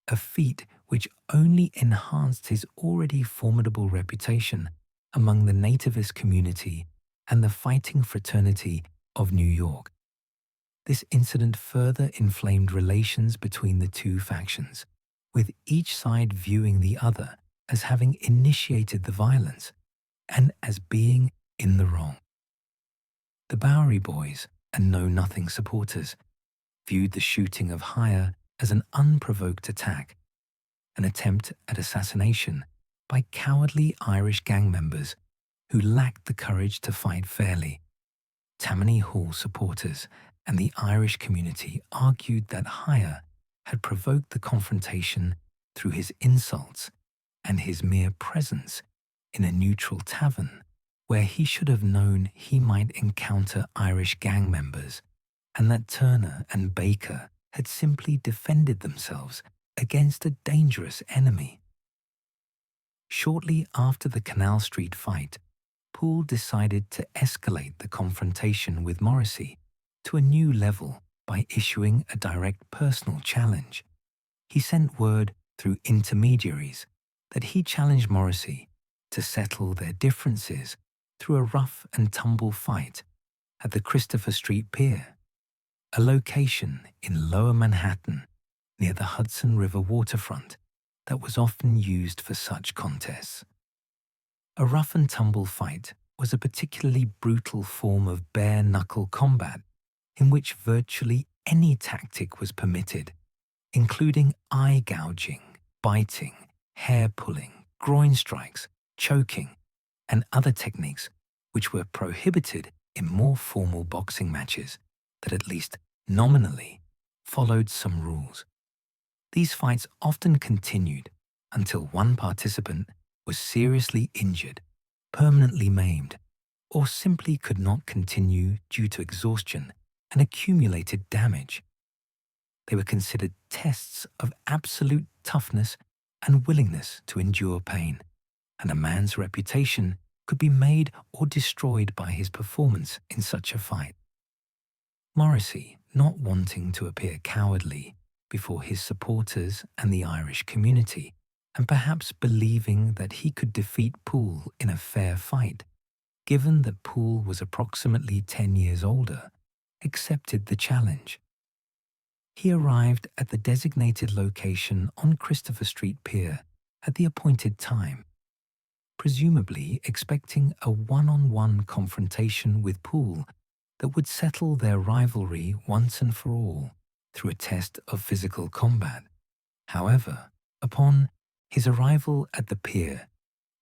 a feat which only enhanced his already formidable reputation among the nativist community and the fighting fraternity of New York. This incident further inflamed relations between the two factions, with each side viewing the other as having initiated the violence and as being in the wrong. The Bowery Boys and Know Nothing supporters viewed the shooting of Hire as an unprovoked attack, an attempt at assassination by cowardly Irish gang members who lacked the courage to fight fairly. Tammany Hall supporters and the Irish community argued that Hire had provoked the confrontation through his insults and his mere presence in a neutral tavern where he should have known he might encounter Irish gang members, and that Turner and Baker had simply defended themselves against a dangerous enemy. Shortly after the Canal Street fight, Poole decided to escalate the confrontation with Morrissey to a new level by issuing a direct personal challenge. He sent word through intermediaries that he challenged Morrissey to settle their differences through a rough and tumble fight at the Christopher Street Pier, a location in Lower Manhattan near the Hudson River waterfront that was often used for such contests. A rough and tumble fight was a particularly brutal form of bare-knuckle combat in which virtually any tactic was permitted, including eye gouging, biting, hair pulling, groin strikes, choking, and other techniques which were prohibited in more formal boxing matches that at least nominally followed some rules. These fights often continued until one participant was seriously injured, permanently maimed, or simply could not continue due to exhaustion and accumulated damage. They were considered tests of absolute toughness and willingness to endure pain, and a man's reputation could be made or destroyed by his performance in such a fight. Morrissey, not wanting to appear cowardly before his supporters and the Irish community, and perhaps believing that he could defeat Poole in a fair fight, given that Poole was approximately 10 years older, accepted the challenge. He arrived at the designated location on Christopher Street Pier at the appointed time, presumably expecting a one-on-one confrontation with Poole that would settle their rivalry once and for all through a test of physical combat. However, upon his arrival at the pier,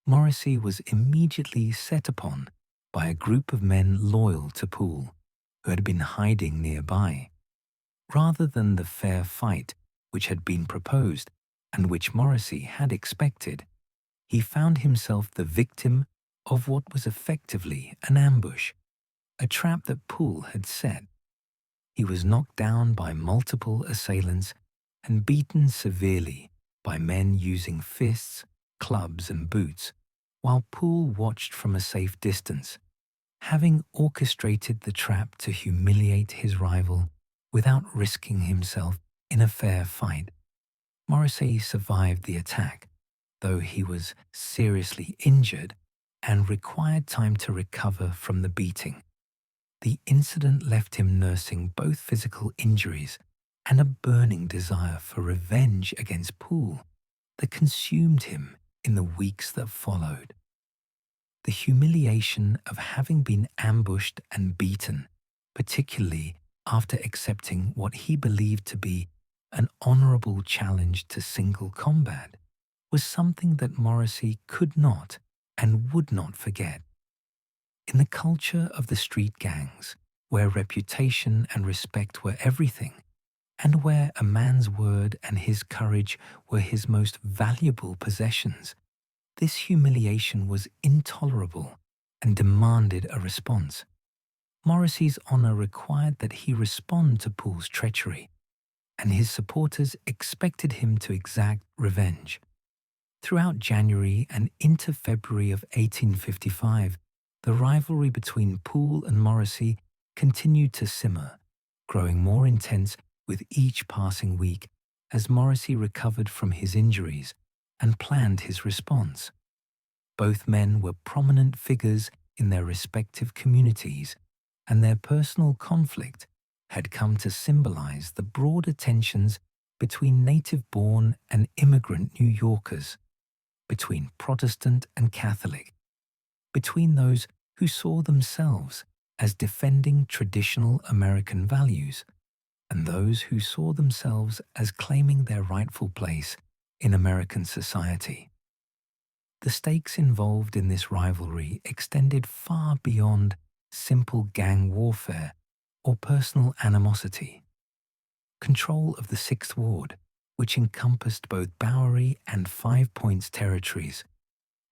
Morrissey was immediately set upon by a group of men loyal to Poole, who had been hiding nearby. Rather than the fair fight which had been proposed and which Morrissey had expected, he found himself the victim of what was effectively an ambush, a trap that Poole had set. He was knocked down by multiple assailants and beaten severely by men using fists, clubs, and boots, while Poole watched from a safe distance, having orchestrated the trap to humiliate his rival without risking himself in a fair fight. Morrissey survived the attack, though he was seriously injured and required time to recover from the beating. The incident left him nursing both physical injuries and a burning desire for revenge against Poole that consumed him in the weeks that followed. The humiliation of having been ambushed and beaten, particularly after accepting what he believed to be an honorable challenge to single combat, was something that Morrissey could not and would not forget. In the culture of the street gangs, where reputation and respect were everything, and where a man's word and his courage were his most valuable possessions, this humiliation was intolerable and demanded a response. Morrissey's honor required that he respond to Poole's treachery, and his supporters expected him to exact revenge. Throughout January and into February of 1855, the rivalry between Poole and Morrissey continued to simmer, growing more intense with each passing week as Morrissey recovered from his injuries and planned his response. Both men were prominent figures in their respective communities, and their personal conflict had come to symbolize the broader tensions between native-born and immigrant New Yorkers, between Protestant and Catholic, between those who saw themselves as defending traditional American values and those who saw themselves as claiming their rightful place in American society. The stakes involved in this rivalry extended far beyond simple gang warfare or personal animosity. Control of the Sixth Ward, which encompassed both Bowery and Five Points territories,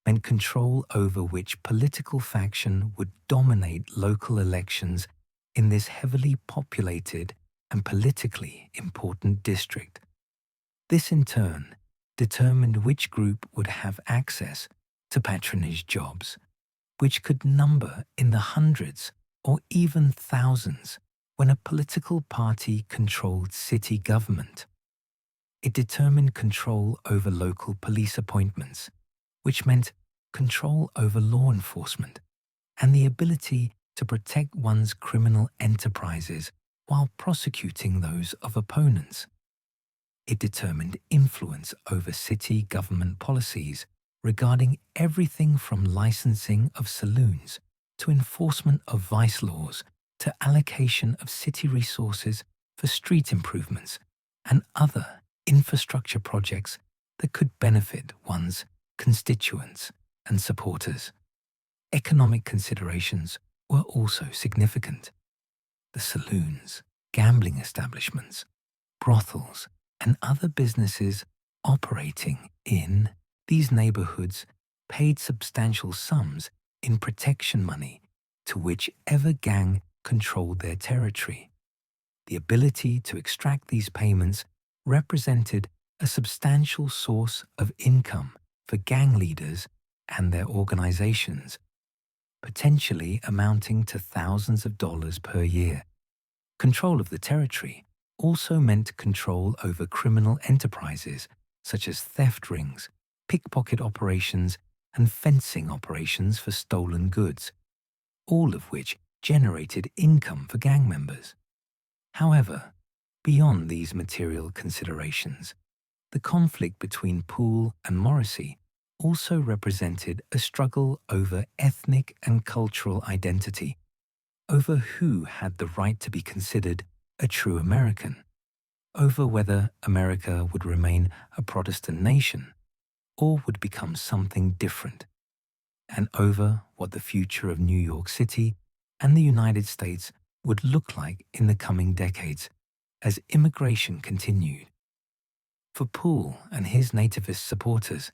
meant control over which political faction would dominate local elections in this heavily populated and politically important district. This in turn determined which group would have access to patronage jobs, which could number in the hundreds or even thousands when a political party controlled city government. It determined control over local police appointments, which meant control over law enforcement and the ability to protect one's criminal enterprises while prosecuting those of opponents. It determined influence over city government policies regarding everything from licensing of saloons to enforcement of vice laws to allocation of city resources for street improvements and other infrastructure projects that could benefit one's constituents and supporters. Economic considerations were also significant. The saloons, gambling establishments, brothels, and other businesses operating in these neighborhoods paid substantial sums in protection money to whichever gang controlled their territory. The ability to extract these payments represented a substantial source of income for gang leaders and their organizations, potentially amounting to thousands of dollars per year. Control of the territory also meant control over criminal enterprises such as theft rings, pickpocket operations, and fencing operations for stolen goods, all of which generated income for gang members. However, beyond these material considerations, the conflict between Poole and Morrissey also represented a struggle over ethnic and cultural identity, over who had the right to be considered a true American, over whether America would remain a Protestant nation or would become something different, and over what the future of New York City and the United States would look like in the coming decades as immigration continued. For Poole and his nativist supporters,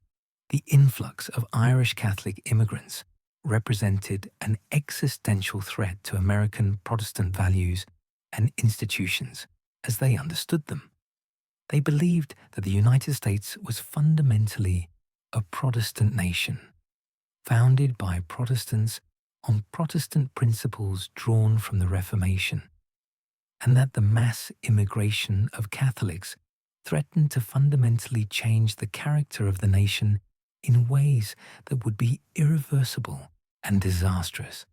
the influx of Irish Catholic immigrants represented an existential threat to American Protestant values and institutions as they understood them. They believed that the United States was fundamentally a Protestant nation, founded by Protestants on Protestant principles drawn from the Reformation, and that the mass immigration of Catholics threatened to fundamentally change the character of the nation in ways that would be irreversible and disastrous.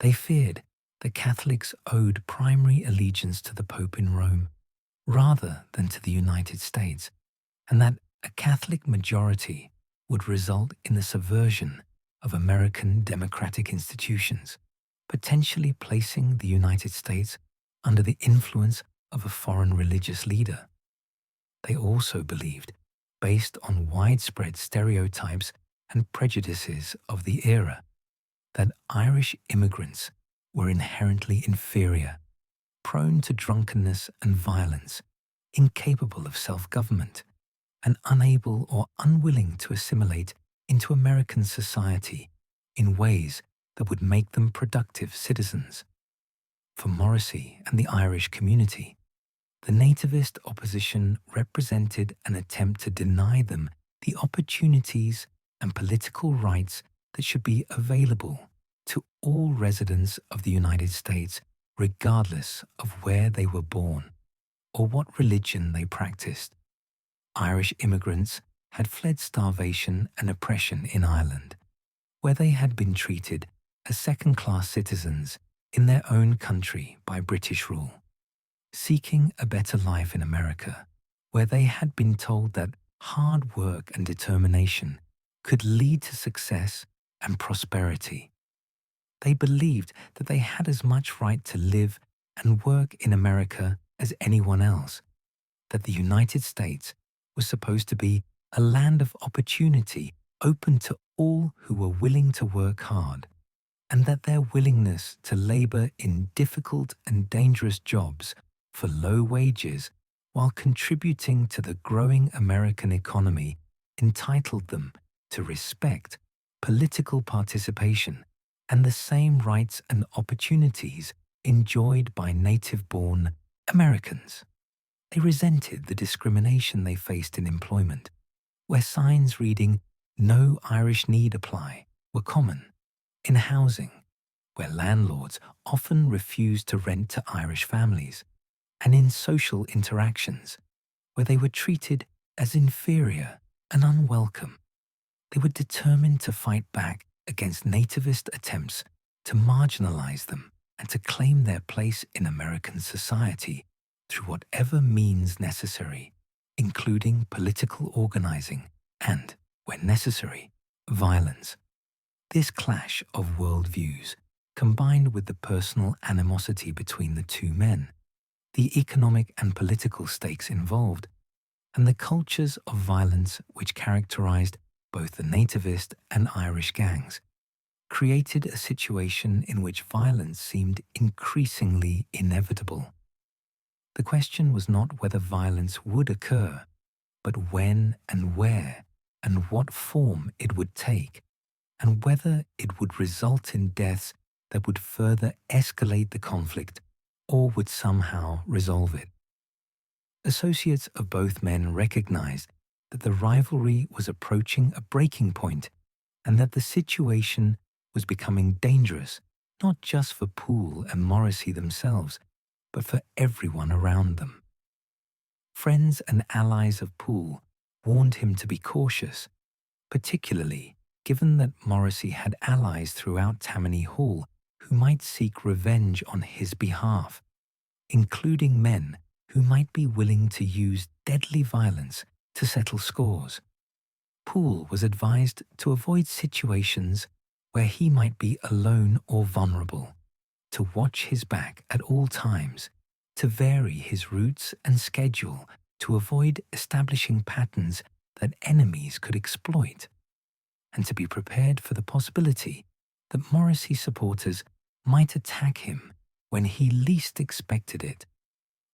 They feared that Catholics owed primary allegiance to the Pope in Rome rather than to the United States, and that a Catholic majority would result in the subversion of American democratic institutions, potentially placing the United States under the influence of a foreign religious leader. They also believed, based on widespread stereotypes and prejudices of the era, that Irish immigrants were inherently inferior, prone to drunkenness and violence, incapable of self-government, and unable or unwilling to assimilate into American society in ways that would make them productive citizens. For Morrissey and the Irish community, the nativist opposition represented an attempt to deny them the opportunities and political rights that should be available to all residents of the United States, regardless of where they were born or what religion they practiced. Irish immigrants had fled starvation and oppression in Ireland, where they had been treated as second-class citizens in their own country by British rule, seeking a better life in America, where they had been told that hard work and determination could lead to success and prosperity. They believed that they had as much right to live and work in America as anyone else, that the United States was supposed to be a land of opportunity open to all who were willing to work hard, and that their willingness to labor in difficult and dangerous jobs for low wages while contributing to the growing American economy entitled them to respect, political participation, and the same rights and opportunities enjoyed by native-born Americans. They resented the discrimination they faced in employment, where signs reading "No Irish Need Apply" were common, in housing, where landlords often refused to rent to Irish families, and in social interactions, where they were treated as inferior and unwelcome. They were determined to fight back against nativist attempts to marginalize them and to claim their place in American society through whatever means necessary, including political organizing and, when necessary, violence. This clash of worldviews, combined with the personal animosity between the two men, the economic and political stakes involved, and the cultures of violence which characterized both the nativist and Irish gangs, created a situation in which violence seemed increasingly inevitable. The question was not whether violence would occur, but when and where and what form it would take, and whether it would result in deaths that would further escalate the conflict or would somehow resolve it. Associates of both men recognized that the rivalry was approaching a breaking point and that the situation was becoming dangerous, not just for Poole and Morrissey themselves, but for everyone around them. Friends and allies of Poole warned him to be cautious, particularly given that Morrissey had allies throughout Tammany Hall who might seek revenge on his behalf, including men who might be willing to use deadly violence to settle scores. Poole was advised to avoid situations where he might be alone or vulnerable, to watch his back at all times, to vary his routes and schedule to avoid establishing patterns that enemies could exploit, and to be prepared for the possibility that Morrissey supporters might attack him when he least expected it,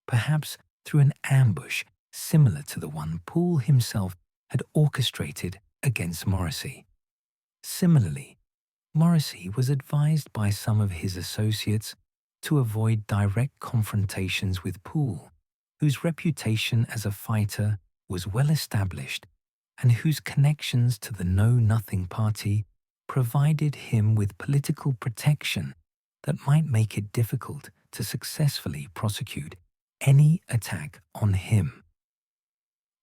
perhaps through an ambush similar to the one Poole himself had orchestrated against Morrissey. Similarly, Morrissey was advised by some of his associates to avoid direct confrontations with Poole, whose reputation as a fighter was well established and whose connections to the Know Nothing Party provided him with political protection that might make it difficult to successfully prosecute any attack on him.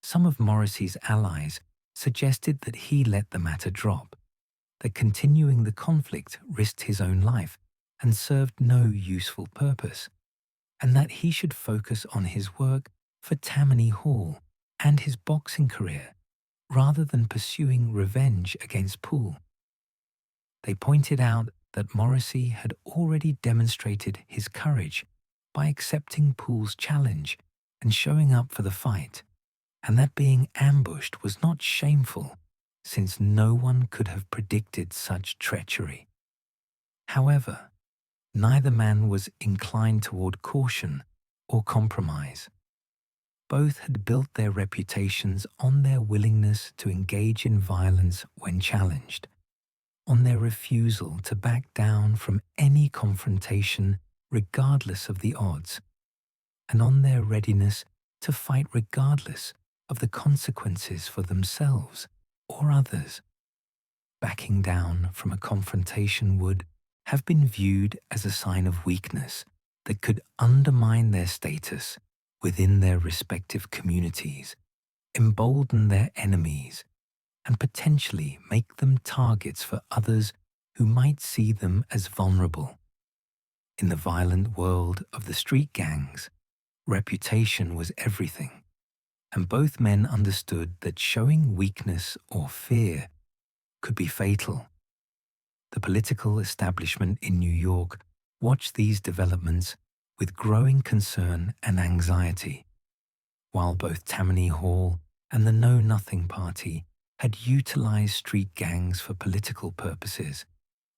Some of Morrissey's allies suggested that he let the matter drop, that continuing the conflict risked his own life and served no useful purpose, and that he should focus on his work for Tammany Hall and his boxing career rather than pursuing revenge against Poole. They pointed out that Morrissey had already demonstrated his courage by accepting Poole's challenge and showing up for the fight, and that being ambushed was not shameful, since no one could have predicted such treachery. However, neither man was inclined toward caution or compromise. Both had built their reputations on their willingness to engage in violence when challenged, on their refusal to back down from any confrontation regardless of the odds, and on their readiness to fight regardless of the consequences for themselves or others. Backing down from a confrontation would have been viewed as a sign of weakness that could undermine their status within their respective communities, embolden their enemies, and potentially make them targets for others who might see them as vulnerable. In the violent world of the street gangs, reputation was everything, and both men understood that showing weakness or fear could be fatal. The political establishment in New York watched these developments with growing concern and anxiety, while both Tammany Hall and the Know Nothing Party had utilized street gangs for political purposes,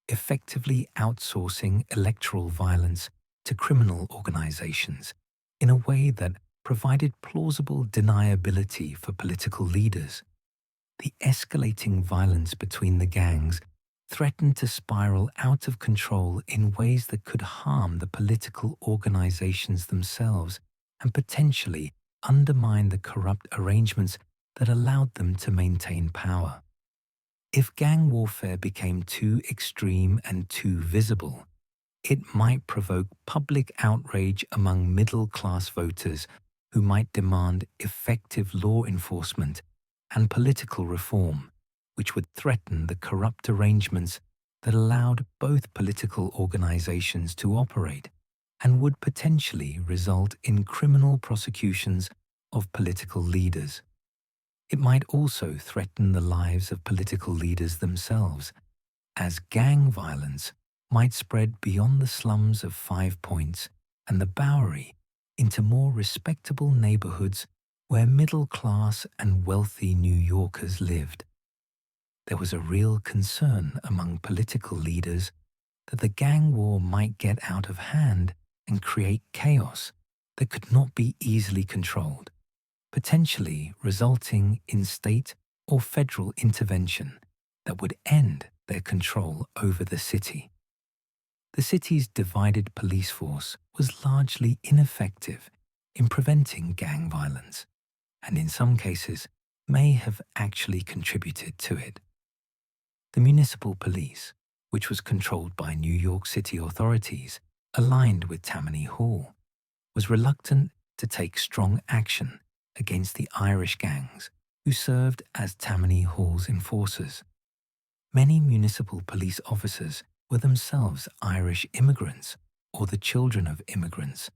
effectively outsourcing electoral violence to criminal organizations in a way that provided plausible deniability for political leaders. The escalating violence between the gangs threatened to spiral out of control in ways that could harm the political organizations themselves and potentially undermine the corrupt arrangements that allowed them to maintain power. If gang warfare became too extreme and too visible, it might provoke public outrage among middle-class voters who might demand effective law enforcement and political reform, which would threaten the corrupt arrangements that allowed both political organizations to operate and would potentially result in criminal prosecutions of political leaders. It might also threaten the lives of political leaders themselves, as gang violence might spread beyond the slums of Five Points and the Bowery into more respectable neighborhoods where middle-class and wealthy New Yorkers lived. There was a real concern among political leaders that the gang war might get out of hand and create chaos that could not be easily controlled, potentially resulting in state or federal intervention that would end their control over the city. The city's divided police force was largely ineffective in preventing gang violence, and in some cases may have actually contributed to it. The municipal police, which was controlled by New York City authorities aligned with Tammany Hall, was reluctant to take strong action against the Irish gangs who served as Tammany Hall's enforcers. Many municipal police officers were themselves Irish immigrants or the children of immigrants,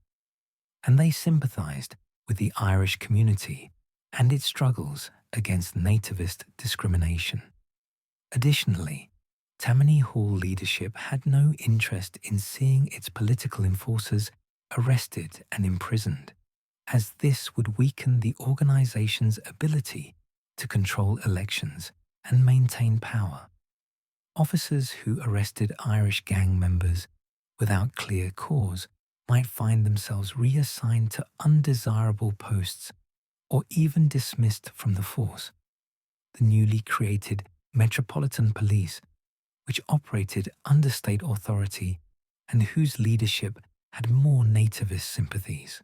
and they sympathized with the Irish community and its struggles against nativist discrimination. Additionally, Tammany Hall leadership had no interest in seeing its political enforcers arrested and imprisoned, as this would weaken the organization's ability to control elections and maintain power. Officers who arrested Irish gang members without clear cause might find themselves reassigned to undesirable posts or even dismissed from the force. The newly created Metropolitan Police, which operated under state authority and whose leadership had more nativist sympathies,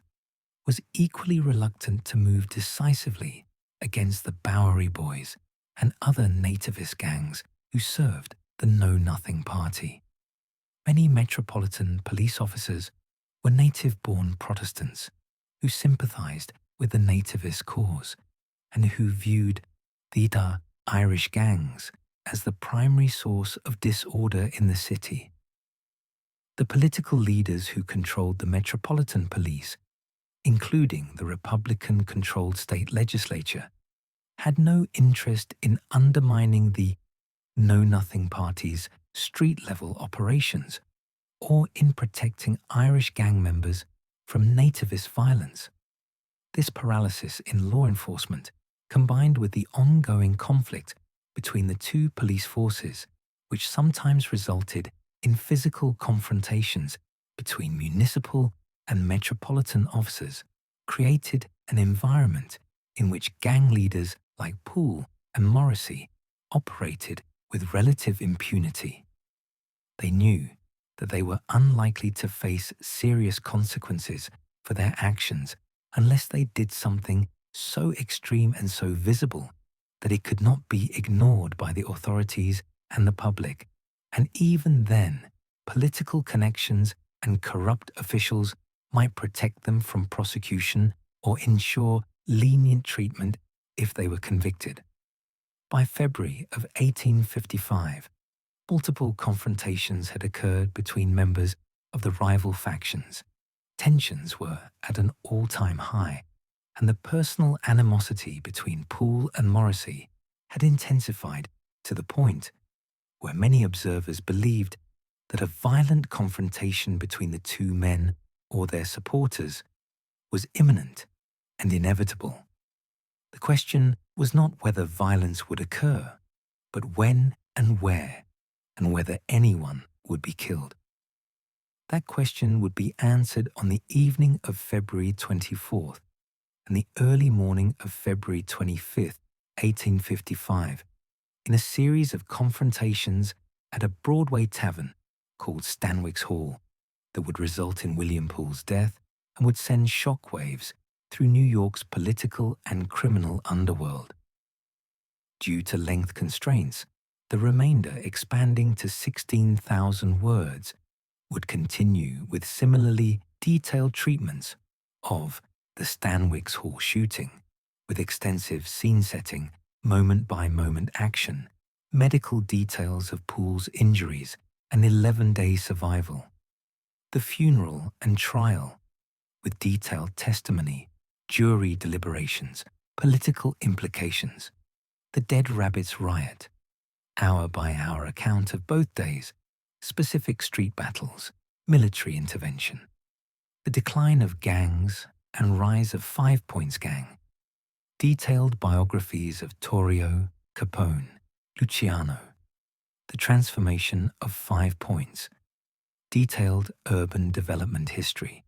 was equally reluctant to move decisively against the Bowery Boys and other nativist gangs who served the Know Nothing Party. Many Metropolitan Police officers were native-born Protestants who sympathized with the nativist cause and who viewed the Irish gangs as the primary source of disorder in the city. The political leaders who controlled the Metropolitan Police, including the Republican-controlled state legislature, had no interest in undermining the Know Nothing Party's street-level operations or in protecting Irish gang members from nativist violence. This paralysis in law enforcement, combined with the ongoing conflict between the two police forces, which sometimes resulted in physical confrontations between municipal and metropolitan officers, created an environment in which gang leaders like Poole and Morrissey operated with relative impunity. They knew that they were unlikely to face serious consequences for their actions unless they did something so extreme and so visible that it could not be ignored by the authorities and the public, and even then, political connections and corrupt officials might protect them from prosecution or ensure lenient treatment if they were convicted. By February of 1855, multiple confrontations had occurred between members of the rival factions. Tensions were at an all-time high, and the personal animosity between Poole and Morrissey had intensified to the point where many observers believed that a violent confrontation between the two men or their supporters was imminent and inevitable. The question was not whether violence would occur, but when and where, and whether anyone would be killed. That question would be answered on the evening of February 24th and the early morning of February 25th, 1855, in a series of confrontations at a Broadway tavern called Stanwix Hall that would result in William Poole's death and would send shockwaves through New York's political and criminal underworld. Due to length constraints, the remainder expanding to 16,000 words would continue with similarly detailed treatments of the Stanwix Hall shooting, with extensive scene setting, moment-by-moment action, medical details of Poole's injuries, and 11-day survival. The funeral and trial, with detailed testimony, jury deliberations, political implications. The Dead Rabbits riot, hour-by-hour account of both days, specific street battles, military intervention. The decline of gangs and rise of Five Points Gang. Detailed biographies of Torrio, Capone, Luciano. The transformation of 5 Points. Detailed urban development history.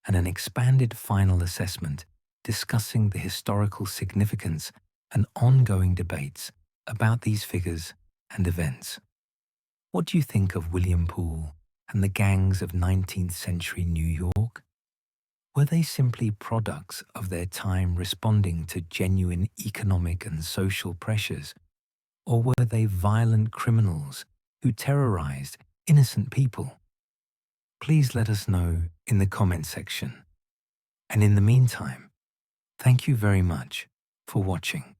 And an expanded final assessment discussing the historical significance and ongoing debates about these figures and events. What do you think of William Poole and the gangs of 19th century New York? Were they simply products of their time responding to genuine economic and social pressures, or were they violent criminals who terrorized innocent people? Please let us know in the comment section. And in the meantime, thank you very much for watching.